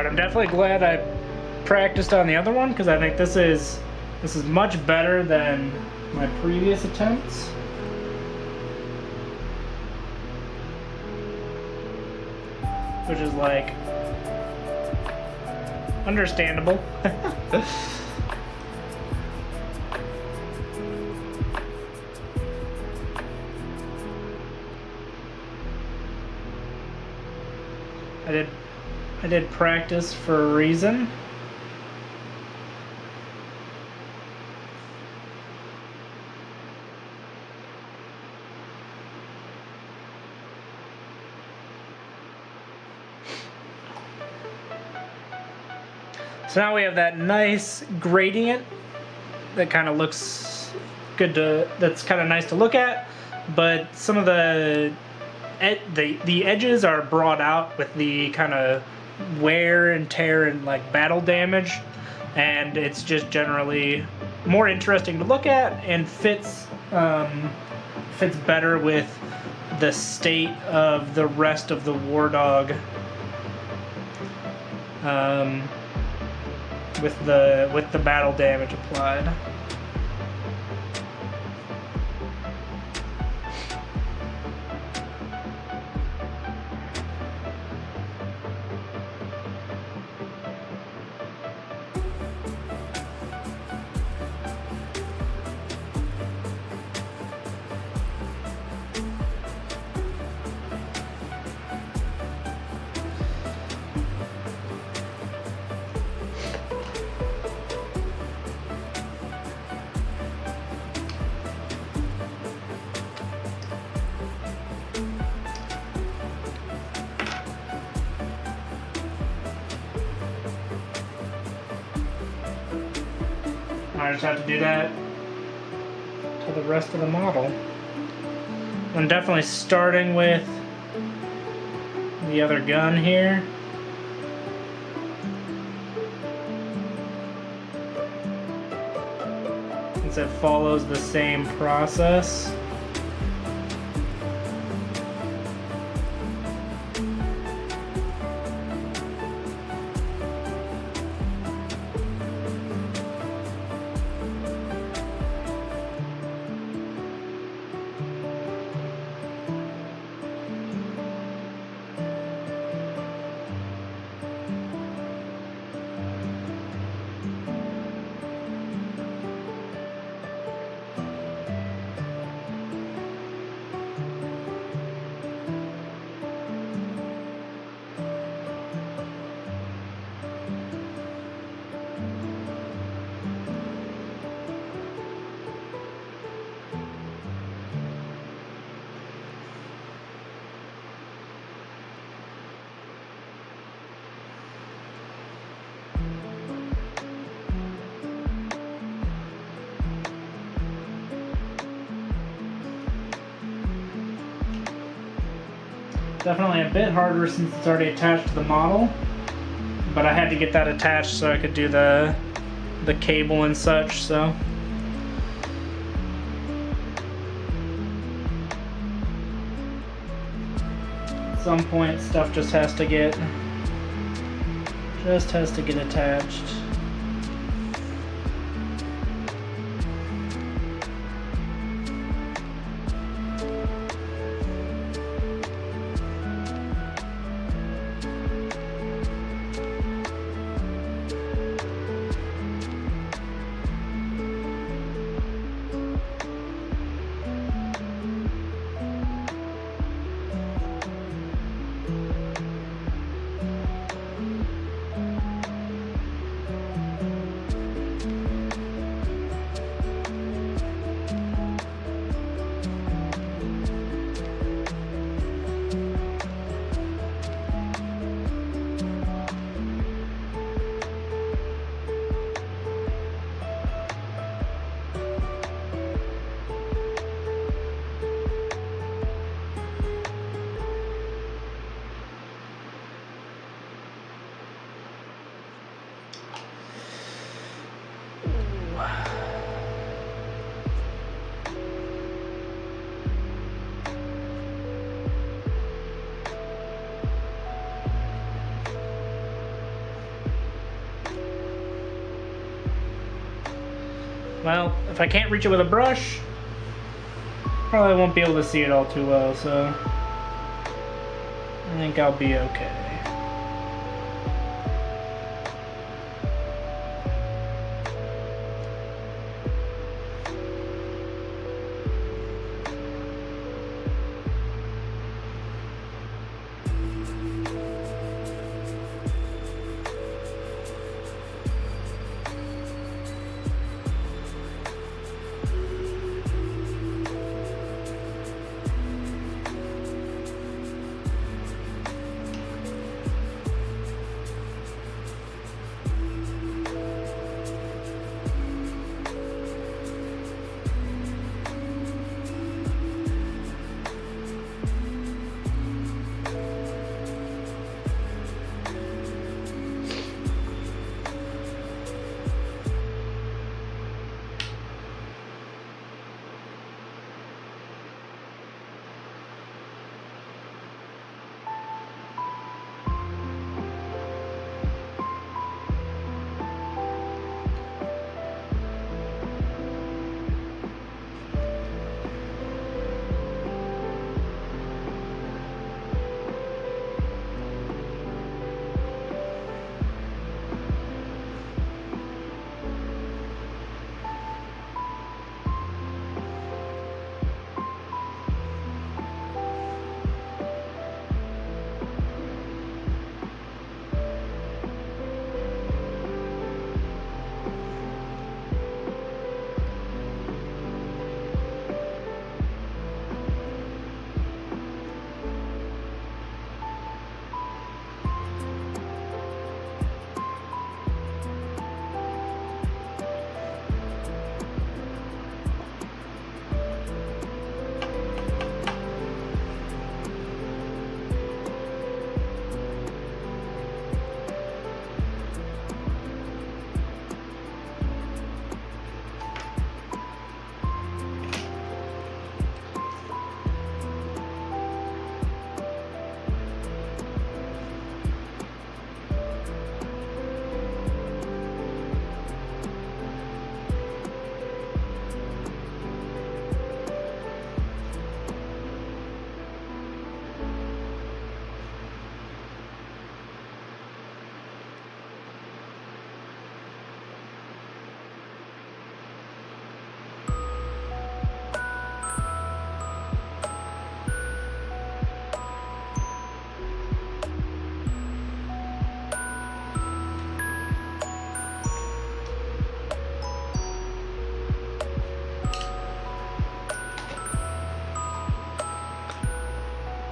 Alright, I'm definitely glad I practiced on the other one, because I think this is much better than my previous attempts. Which is like understandable. I did practice for a reason. So now we have that nice gradient that kind of looks good that's kind of nice to look at, but some of the edges are brought out with the kind of wear and tear and like battle damage, and it's just generally more interesting to look at and fits better with the state of the rest of the Wardog. With the battle damage applied. I just have to do that to the rest of the model. I'm definitely starting with the other gun here. Since it follows the same process. Definitely a bit harder since it's already attached to the model, but I had to get that attached so I could do the cable and such, so. At some point stuff just has to get attached. Well, if I can't reach it with a brush, probably won't be able to see it all too well, so I think I'll be okay.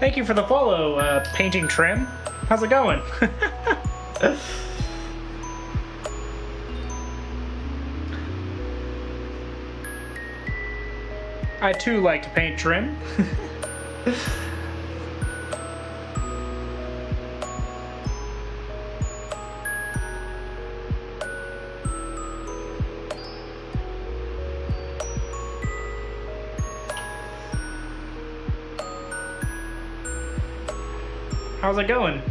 Thank you for the follow, Painting Trim. How's it going? I too like to paint trim. How's it going?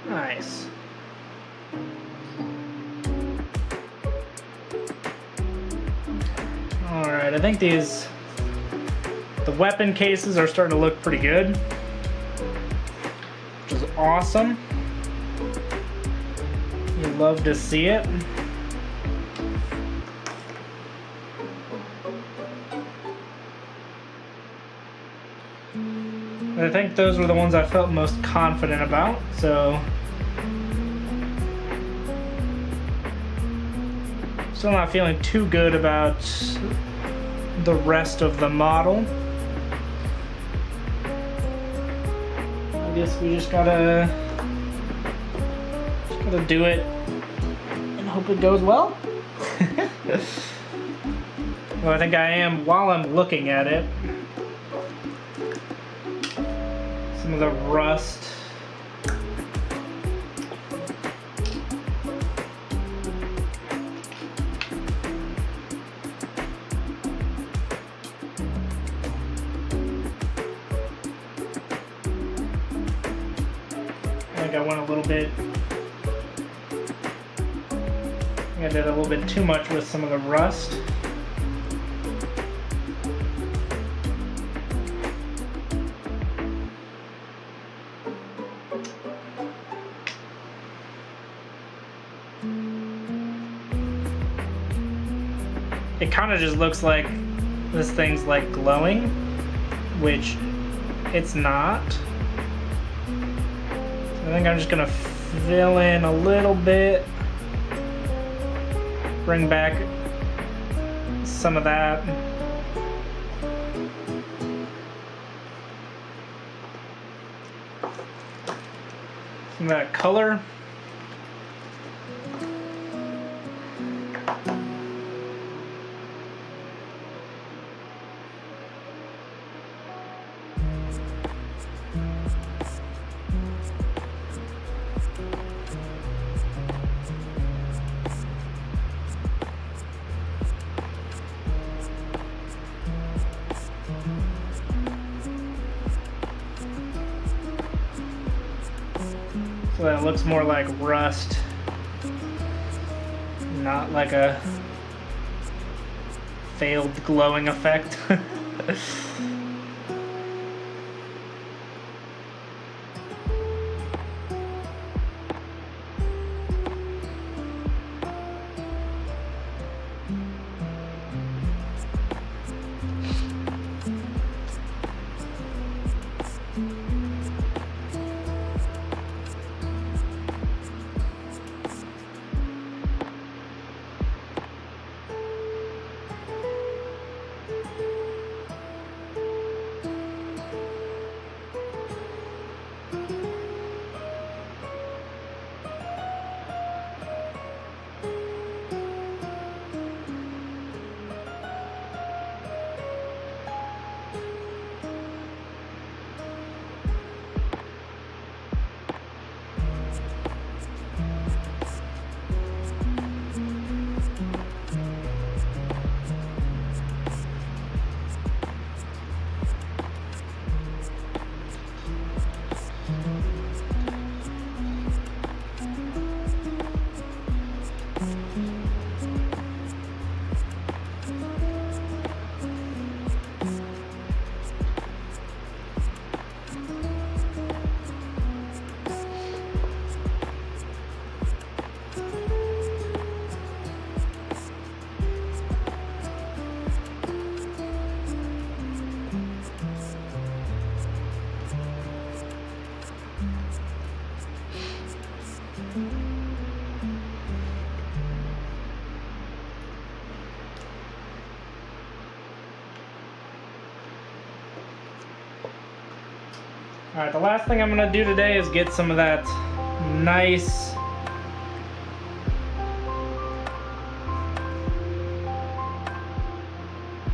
Nice. Alright, I think the weapon cases are starting to look pretty good, which is awesome. You love to see it. I think those were the ones I felt most confident about, so still not feeling too good about the rest of the model. I guess we just gotta do it and hope it goes well. Well, I think I am while I'm looking at it. Some of the rust. I think I went a little bit. I think I did a little bit too much with some of the rust. It kind of just looks like this thing's like glowing, which it's not. So I think I'm just gonna fill in a little bit, bring back some of that. Some of that color. So that it looks more like rust, not like a failed glowing effect. Alright, the last thing I'm going to do today is get some of that nice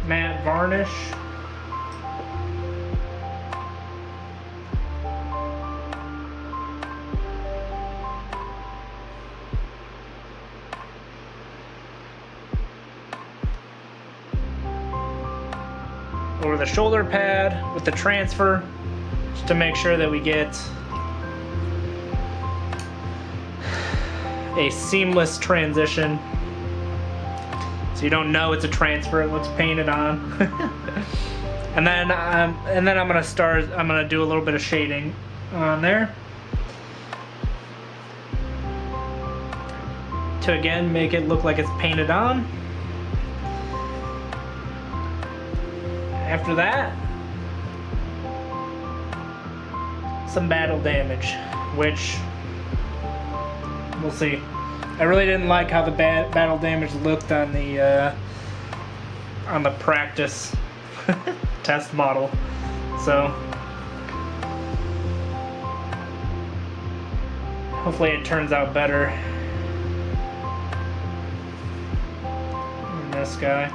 matte varnish. Over the shoulder pad with the transfer, just to make sure that we get a seamless transition. So you don't know it's a transfer, it looks painted on. and then I'm gonna do a little bit of shading on there to again make it look like it's painted on. After that, some battle damage, which we'll see. I really didn't like how the battle damage looked on the practice test model, so hopefully it turns out better than this guy.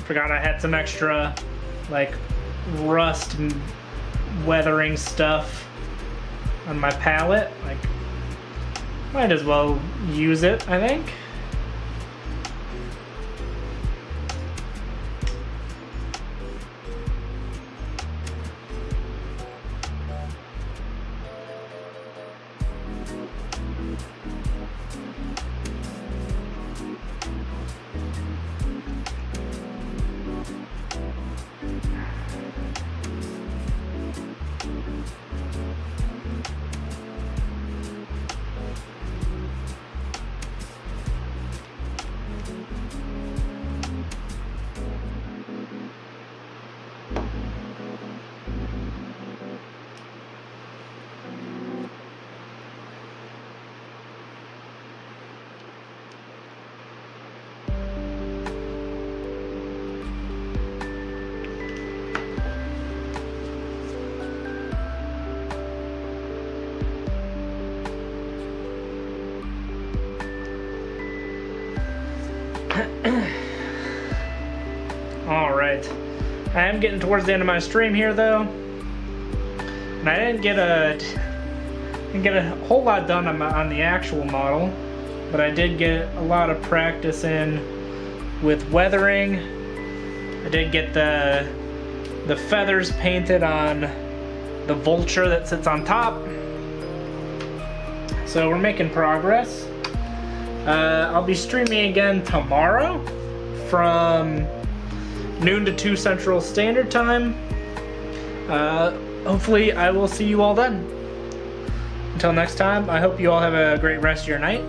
Forgot I had some extra like rust weathering stuff on my palette. Like, might as well use it, I think. Alright, I am getting towards the end of my stream here though, and I didn't get a whole lot done on the actual model, but I did get a lot of practice in with weathering. I did get the feathers painted on the vulture that sits on top, so we're making progress. I'll be streaming again tomorrow from noon to 2 Central Standard Time. Hopefully I will see you all then. Until next time, I hope you all have a great rest of your night.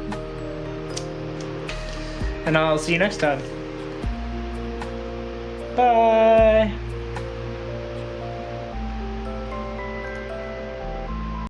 And I'll see you next time. Bye!